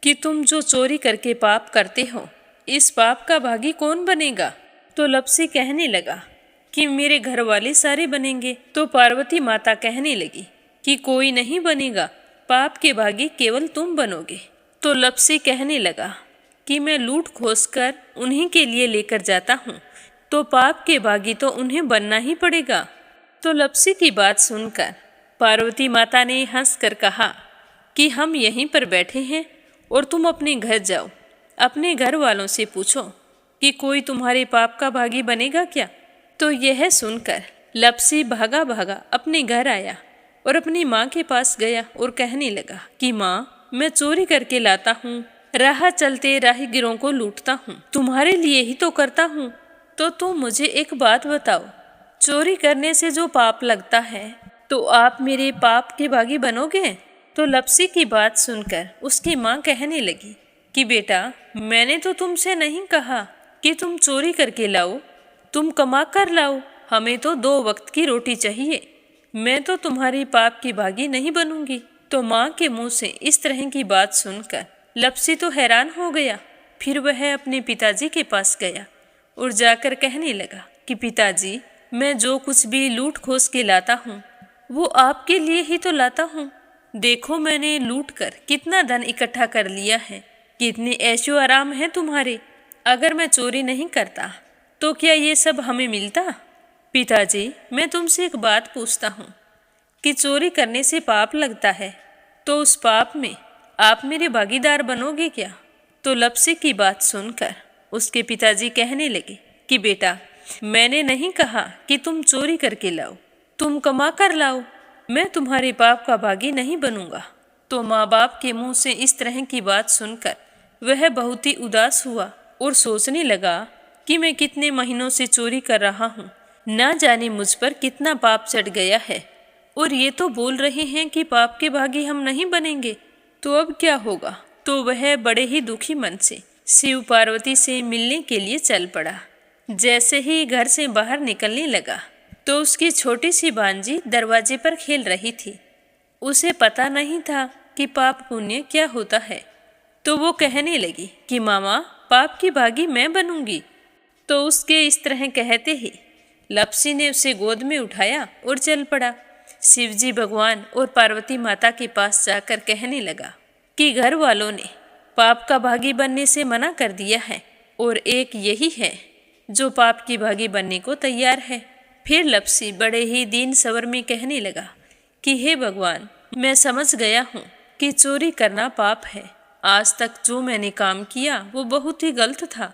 कि तुम जो चोरी करके पाप करते हो, इस पाप का भागी कौन बनेगा। तो लप्सी कहने लगा कि मेरे घर वाले सारे बनेंगे। तो पार्वती माता कहने लगी कि कोई नहीं बनेगा, पाप के भागी केवल तुम बनोगे। तो लप्सी कहने लगा कि मैं लूट खोस कर उन्हीं के लिए लेकर जाता हूँ, तो पाप के भागी तो उन्हें बनना ही पड़ेगा। तो लप्सी की बात सुनकर पार्वती माता ने हंसकर कहा कि हम यहीं पर बैठे हैं और तुम अपने घर जाओ, अपने घर वालों से पूछो कि कोई तुम्हारे पाप का भागी बनेगा क्या। तो यह सुनकर लप्सी भागा भागा अपने घर आया और अपनी माँ के पास गया और कहने लगा कि माँ, मैं चोरी करके लाता हूँ, राह चलते राहगीरों को लूटता हूँ, तुम्हारे लिए ही तो करता हूँ। तो तुम मुझे एक बात बताओ, चोरी करने से जो पाप लगता है, तो आप मेरे पाप के भागी बनोगे? तो लप्सी की बात सुनकर उसकी माँ कहने लगी कि बेटा, मैंने तो तुमसे नहीं कहा कि तुम चोरी करके लाओ, तुम कमा कर लाओ, हमें तो 2 वक्त की रोटी चाहिए, मैं तो तुम्हारी पाप की भागी नहीं बनूंगी। तो माँ के मुंह से इस तरह की बात सुनकर लप्सी तो हैरान हो गया। फिर वह अपने पिताजी के पास गया और जाकर कहने लगा कि पिताजी, मैं जो कुछ भी लूट खोस के लाता हूँ वो आपके लिए ही तो लाता हूँ। देखो, मैंने लूट कर कितना धन इकट्ठा कर लिया है, कितने ऐशो आराम है तुम्हारे। अगर मैं चोरी नहीं करता तो क्या ये सब हमें मिलता? पिताजी, मैं तुमसे एक बात पूछता हूँ कि चोरी करने से पाप लगता है, तो उस पाप में आप मेरे भागीदार बनोगे क्या? तो लप्सी की बात सुनकर उसके पिताजी कहने लगे कि बेटा, मैंने नहीं कहा कि तुम चोरी करके लाओ, तुम कमा कर लाओ, मैं तुम्हारे पाप का भागी नहीं बनूंगा। तो माँ बाप के मुंह से इस तरह की बात सुनकर वह बहुत ही उदास हुआ और सोचने लगा कि मैं कितने महीनों से चोरी कर रहा हूँ, ना जाने मुझ पर कितना पाप चढ़ गया है, और ये तो बोल रहे हैं कि पाप के भागी हम नहीं बनेंगे, तो अब क्या होगा? तो वह बड़े ही दुखी मन से शिव पार्वती से मिलने के लिए चल पड़ा। जैसे ही घर से बाहर निकलने लगा तो उसकी छोटी सी भांजी दरवाजे पर खेल रही थी। उसे पता नहीं था कि पाप पुण्य क्या होता है, तो वो कहने लगी कि मामा, पाप की भागी मैं बनूंगी। तो उसके इस तरह कहते ही लप्सी ने उसे गोद में उठाया और चल पड़ा। शिवजी भगवान और पार्वती माता के पास जाकर कहने लगा कि घर वालों ने पाप का भागी बनने से मना कर दिया है और एक यही है जो पाप की भागी बनने को तैयार है। फिर लप्सी बड़े ही दीन स्वर में कहने लगा कि हे भगवान, मैं समझ गया हूँ कि चोरी करना पाप है। आज तक जो मैंने काम किया वो बहुत ही गलत था,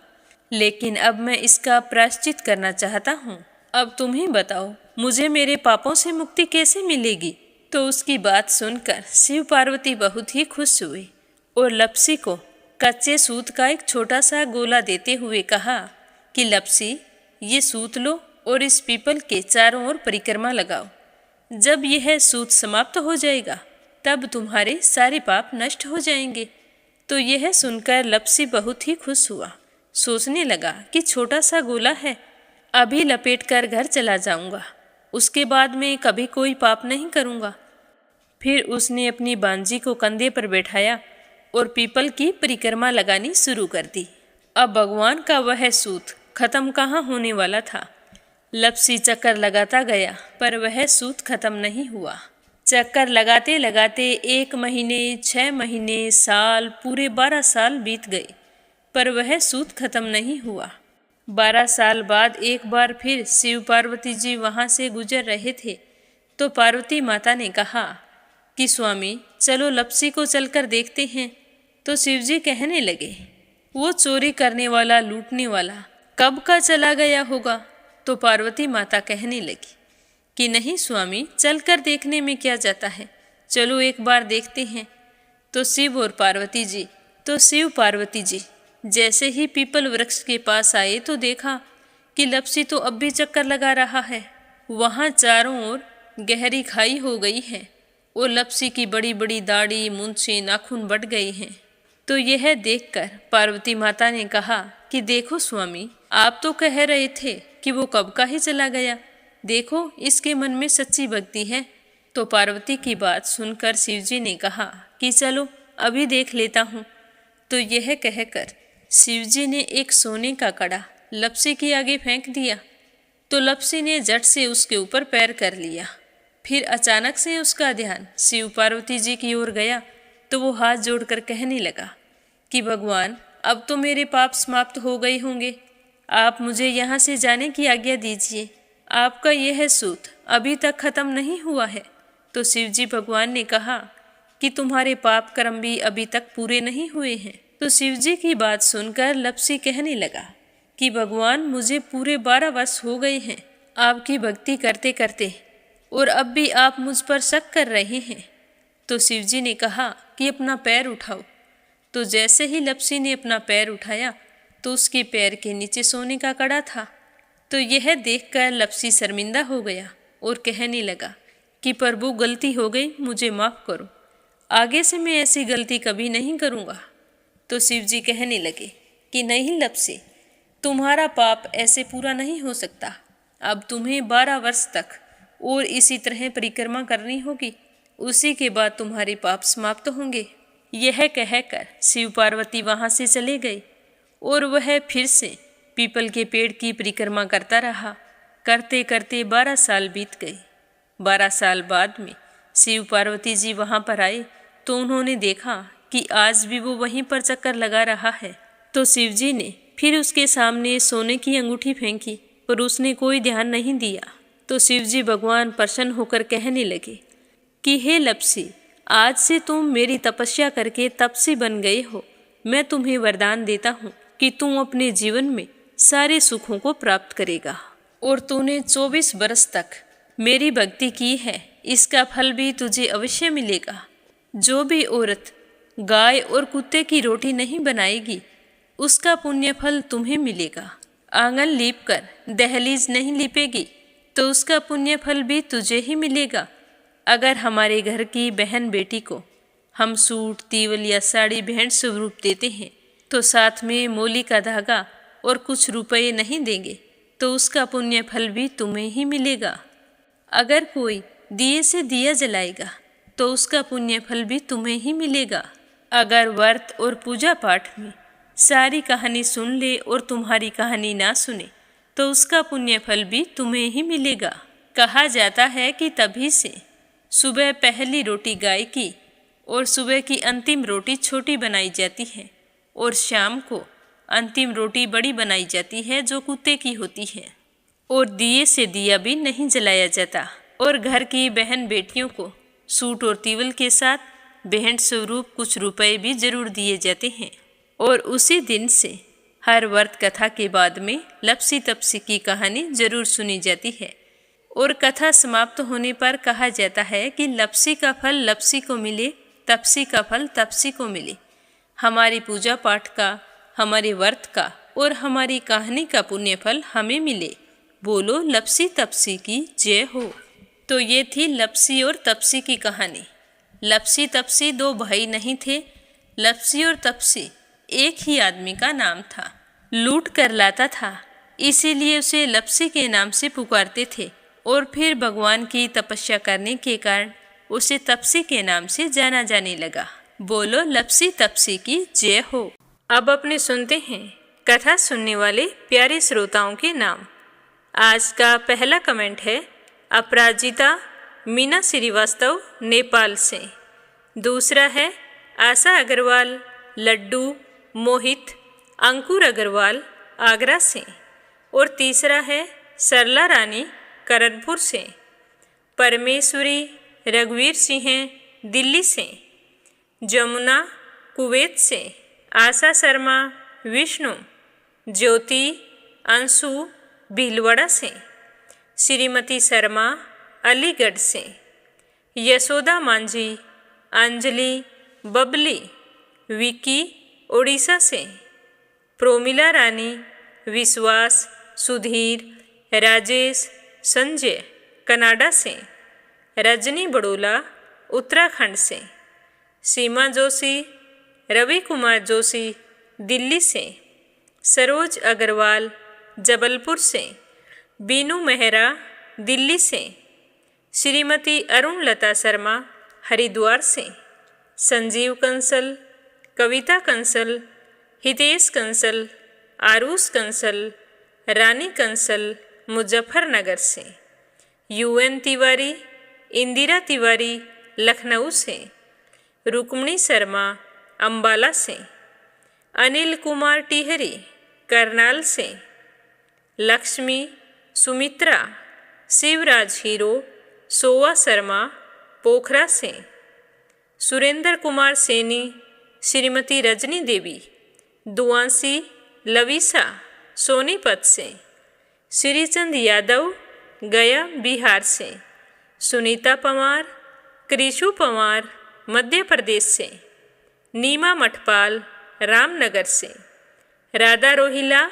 लेकिन अब मैं इसका प्रायश्चित करना चाहता हूँ। अब तुम ही बताओ, मुझे मेरे पापों से मुक्ति कैसे मिलेगी? तो उसकी बात सुनकर शिव पार्वती बहुत ही खुश हुए और लप्सी को कच्चे सूत का एक छोटा सा गोला देते हुए कहा कि लप्सी, ये सूत लो और इस पीपल के चारों ओर परिक्रमा लगाओ। जब यह सूत समाप्त हो जाएगा तब तुम्हारे सारे पाप नष्ट हो जाएंगे। तो यह सुनकर लप्सी बहुत ही खुश हुआ। सोचने लगा कि छोटा सा गोला है, अभी लपेट कर घर चला जाऊंगा, उसके बाद में कभी कोई पाप नहीं करूंगा। फिर उसने अपनी बांजी को कंधे पर बैठाया और पीपल की परिक्रमा लगानी शुरू कर दी। अब भगवान का वह सूत खत्म कहाँ होने वाला था। लप्सी चक्कर लगाता गया पर वह सूत खत्म नहीं हुआ। चक्कर लगाते लगाते 1 महीने, 6 महीने, साल, पूरे 12 साल बीत गए, पर वह सूत खत्म नहीं हुआ। 12 साल बाद एक बार फिर शिव पार्वती जी वहाँ से गुजर रहे थे, तो पार्वती माता ने कहा कि स्वामी, चलो लप्सी को चलकर देखते हैं। तो शिवजी कहने लगे, वो चोरी करने वाला, लूटने वाला कब का चला गया होगा? तो पार्वती माता कहने लगी कि नहीं स्वामी, चलकर देखने में क्या जाता है, चलो एक बार देखते हैं। तो शिव पार्वती जी जैसे ही पीपल वृक्ष के पास आए तो देखा कि लप्सी तो अब भी चक्कर लगा रहा है। वहाँ चारों ओर गहरी खाई हो गई है और लप्सी की बड़ी बड़ी दाढ़ी, मूंछें, नाखून बढ़ गए हैं। तो यह देखकर पार्वती माता ने कहा कि देखो स्वामी, आप तो कह रहे थे कि वो कब का ही चला गया, देखो इसके मन में सच्ची भक्ति है। तो पार्वती की बात सुनकर शिवजी ने कहा कि चलो अभी देख लेता हूँ। तो यह कहकर शिवजी ने एक सोने का कड़ा लप्सी के आगे फेंक दिया। तो लप्सी ने झट से उसके ऊपर पैर कर लिया। फिर अचानक से उसका ध्यान शिव पार्वती जी की ओर गया तो वो हाथ जोड़कर कहने लगा कि भगवान, अब तो मेरे पाप समाप्त हो गए होंगे, आप मुझे यहाँ से जाने की आज्ञा दीजिए। आपका यह सूत अभी तक खत्म नहीं हुआ है। तो शिवजी भगवान ने कहा कि तुम्हारे पाप कर्म भी अभी तक पूरे नहीं हुए हैं। तो शिवजी की बात सुनकर लप्सी कहने लगा कि भगवान, मुझे पूरे 12 वर्ष हो गए हैं आपकी भक्ति करते करते, और अब भी आप मुझ पर शक कर रहे हैं। तो शिवजी ने कहा कि अपना पैर उठाओ। तो जैसे ही लपसी ने अपना पैर उठाया तो उसके पैर के नीचे सोने का कड़ा था। तो यह देखकर लपसी शर्मिंदा हो गया और कहने लगा कि प्रभु, गलती हो गई, मुझे माफ़ करो, आगे से मैं ऐसी गलती कभी नहीं करूँगा। तो शिवजी कहने लगे कि नहीं लपसी, तुम्हारा पाप ऐसे पूरा नहीं हो सकता। अब तुम्हें 12 वर्ष तक और इसी तरह परिक्रमा करनी होगी, उसी के बाद तुम्हारे पाप समाप्त होंगे। यह कहकर शिव पार्वती वहाँ से चले गए और वह फिर से पीपल के पेड़ की परिक्रमा करता रहा। करते करते 12 साल बीत गए। 12 साल बाद में शिव पार्वती जी वहाँ पर आए तो उन्होंने देखा कि आज भी वो वहीं पर चक्कर लगा रहा है। तो शिव जी ने फिर उसके सामने सोने की अंगूठी फेंकी, पर उसने कोई ध्यान नहीं दिया। तो शिव जी भगवान प्रसन्न होकर कहने लगे कि हे लपसी, आज से तुम मेरी तपस्या करके तपसी बन गए हो। मैं तुम्हें वरदान देता हूँ कि तुम अपने जीवन में सारे सुखों को प्राप्त करेगा। और तूने 24 बरस तक मेरी भक्ति की है, इसका फल भी तुझे अवश्य मिलेगा। जो भी औरत गाय और कुत्ते की रोटी नहीं बनाएगी, उसका पुण्य फल तुम्हें मिलेगा। आंगन लीप कर दहलीज नहीं लीपेगी, तो उसका पुण्य फल भी तुझे ही मिलेगा। अगर हमारे घर की बहन बेटी को हम सूट, तीवल या साड़ी भेंट स्वरूप देते हैं, तो साथ में मोली का धागा और कुछ रुपए नहीं देंगे, तो उसका पुण्य फल भी तुम्हें ही मिलेगा। अगर कोई दिए से दिया जलाएगा, तो उसका पुण्य फल भी तुम्हें ही मिलेगा। अगर व्रत और पूजा पाठ में सारी कहानी सुन ले और तुम्हारी कहानी ना सुने, तो उसका पुण्य फल भी तुम्हें ही मिलेगा। कहा जाता है कि तभी से सुबह पहली रोटी गाय की और सुबह की अंतिम रोटी छोटी बनाई जाती है, और शाम को अंतिम रोटी बड़ी बनाई जाती है जो कुत्ते की होती है। और दिए से दिया भी नहीं जलाया जाता। और घर की बहन बेटियों को सूट और तीवल के साथ भेंट स्वरूप कुछ रुपए भी जरूर दिए जाते हैं। और उसी दिन से हर व्रत कथा के बाद में लपसी तपसी की कहानी जरूर सुनी जाती है। और कथा समाप्त होने पर कहा जाता है कि लपसी का फल लपसी को मिले, तपसी का फल तपसी को मिले। हमारी पूजा पाठ का, हमारे व्रत का और हमारी कहानी का पुण्य फल हमें मिले। बोलो लपसी तपसी की जय हो। तो ये थी लपसी और तपसी की कहानी। लपसी तपसी 2 भाई नहीं थे। लपसी और तपसी एक ही आदमी का नाम था। लूट कर लाता था, इसीलिए उसे लपसी के नाम से पुकारते थे। और फिर भगवान की तपस्या करने के कारण उसे तपसी के नाम से जाना जाने लगा। बोलो लपसी तपसी की जय हो। अब अपने सुनते हैं कथा सुनने वाले प्यारे श्रोताओं के नाम। आज का पहला कमेंट है अपराजिता मीना श्रीवास्तव नेपाल से। दूसरा है आशा अग्रवाल, लड्डू, मोहित, अंकुर अग्रवाल आगरा से। और तीसरा है सरला रानी करनपुर से। परमेश्वरी रघुवीर सिंह दिल्ली से। जमुना कुवैत से। आशा शर्मा विष्णु। ज्योति अंशु भीलवाड़ा से। श्रीमती शर्मा अलीगढ़ से। यशोदा मांझी, अंजलि, बबली, विकी उड़ीसा से। प्रोमिला रानी, विश्वास, सुधीर, राजेश, संजय कनाडा से। रजनी बड़ोला उत्तराखंड से। सीमा जोशी, रवि कुमार जोशी दिल्ली से। सरोज अग्रवाल जबलपुर से। बीनू मेहरा दिल्ली से। श्रीमती अरुण लता शर्मा हरिद्वार से। संजीव कंसल, कविता कंसल, हितेश कंसल, आरुष कंसल, रानी कंसल मुजफ्फरनगर से। यूएन तिवारी, इंदिरा तिवारी लखनऊ से। रुक्मणी शर्मा अंबाला से। अनिल कुमार टिहरी करनाल से। लक्ष्मी, सुमित्रा, शिवराज हीरो, सोवा शर्मा पोखरा से। सुरेंद्र कुमार सैनी, श्रीमती रजनी देवी, दुआसी, लविसा सोनीपत से। श्रीचंद यादव गया बिहार से। सुनीता पंवार, कृषु पंवार मध्य प्रदेश से, नीमा मठपाल रामनगर से, राधा रोहिला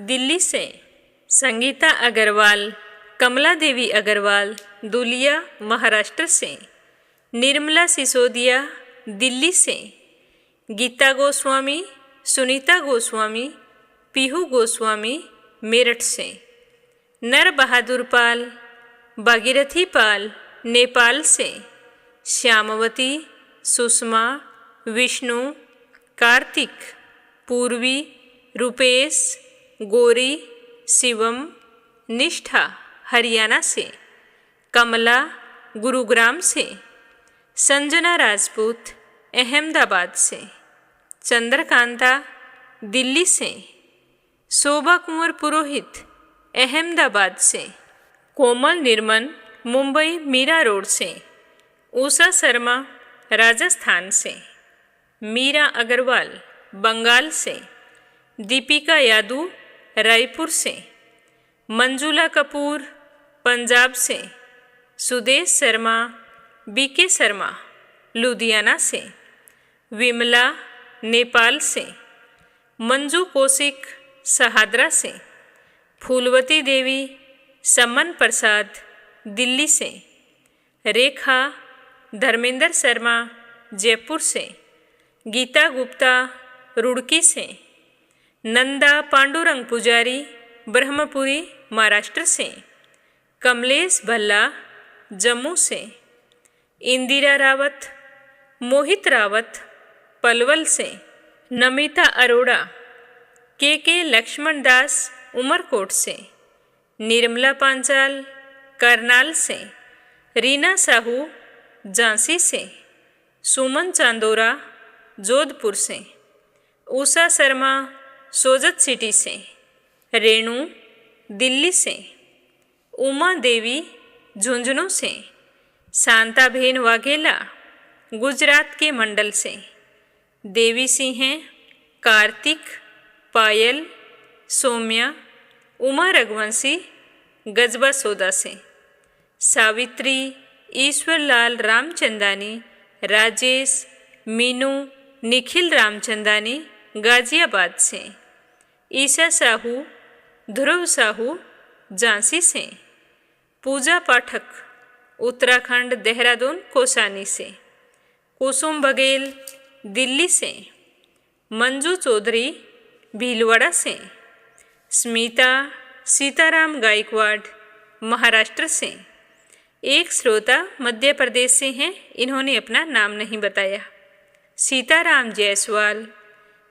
दिल्ली से, संगीता अग्रवाल, कमला देवी अग्रवाल दुलिया महाराष्ट्र से, निर्मला सिसोदिया दिल्ली से, गीता गोस्वामी, सुनीता गोस्वामी, पीहू गोस्वामी मेरठ से, नर बहादुर पाल, भागीरथी पाल नेपाल से, श्यामवती, सुषमा, विष्णु, कार्तिक, पूर्वी, रुपेश, गौरी, शिवम, निष्ठा हरियाणा से, कमला गुरुग्राम से, संजना राजपूत अहमदाबाद से, चंद्रकांता दिल्ली से, शोभा कुंवर पुरोहित अहमदाबाद से, कोमल निर्मल मुंबई मीरा रोड से, उषा शर्मा राजस्थान से, मीरा अग्रवाल बंगाल से, दीपिका यादव रायपुर से, मंजुला कपूर पंजाब से, सुदेश शर्मा बीके शर्मा लुधियाना से, विमला नेपाल से, मंजू कौशिक शहादरा से, फूलवती देवी समन प्रसाद दिल्ली से, रेखा धर्मेंद्र शर्मा जयपुर से, गीता गुप्ता रुड़की से, नंदा पांडुरंग पुजारी ब्रह्मपुरी महाराष्ट्र से, कमलेश भल्ला जम्मू से, इंदिरा रावत, मोहित रावत पलवल से, नमिता अरोड़ा, के लक्ष्मण दास उमरकोट से, निर्मला पांचाल करनाल से, रीना साहू झांसी से, सुमन चांदोरा जोधपुर से, उषा शर्मा सोजत सिटी से, रेणु दिल्ली से, उमा देवी झुंझुनू से, शांताबेन वाघेला गुजरात के मंडल से, देवी सिंह कार्तिक, पायल, सौम्या, उमा रघुवंशी गजबा सौदा से, सावित्री ईश्वरलाल रामचंदानी, राजेश, मीनू, निखिल रामचंदानी गाजियाबाद से, ईशा साहू, ध्रुव साहू झांसी से, पूजा पाठक उत्तराखंड देहरादून कोसानी से, कुसुम बघेल दिल्ली से, मंजू चौधरी भीलवाड़ा से, स्मिता सीताराम गायकवाड़ महाराष्ट्र से, एक श्रोता मध्य प्रदेश से हैं, इन्होंने अपना नाम नहीं बताया, सीताराम जायसवाल,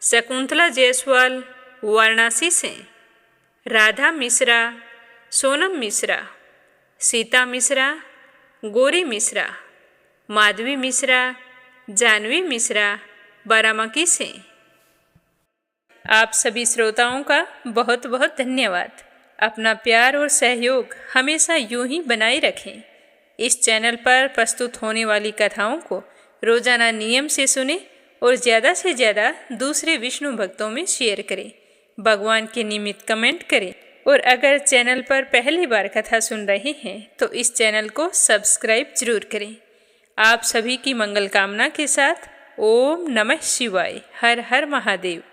शकुंतला जायसवाल वाराणसी से, राधा मिश्रा, सोनम मिश्रा, सीता मिश्रा, गौरी मिश्रा, माधवी मिश्रा, जानवी मिश्रा बाराबंकी से। आप सभी श्रोताओं का बहुत बहुत धन्यवाद। अपना प्यार और सहयोग हमेशा यूं ही बनाए रखें। इस चैनल पर प्रस्तुत होने वाली कथाओं को रोजाना नियम से सुने और ज़्यादा से ज़्यादा दूसरे विष्णु भक्तों में शेयर करें। भगवान के निमित्त कमेंट करें और अगर चैनल पर पहली बार कथा सुन रहे हैं तो इस चैनल को सब्सक्राइब जरूर करें। आप सभी की मंगल कामना के साथ ओम नमः शिवाय। हर हर महादेव।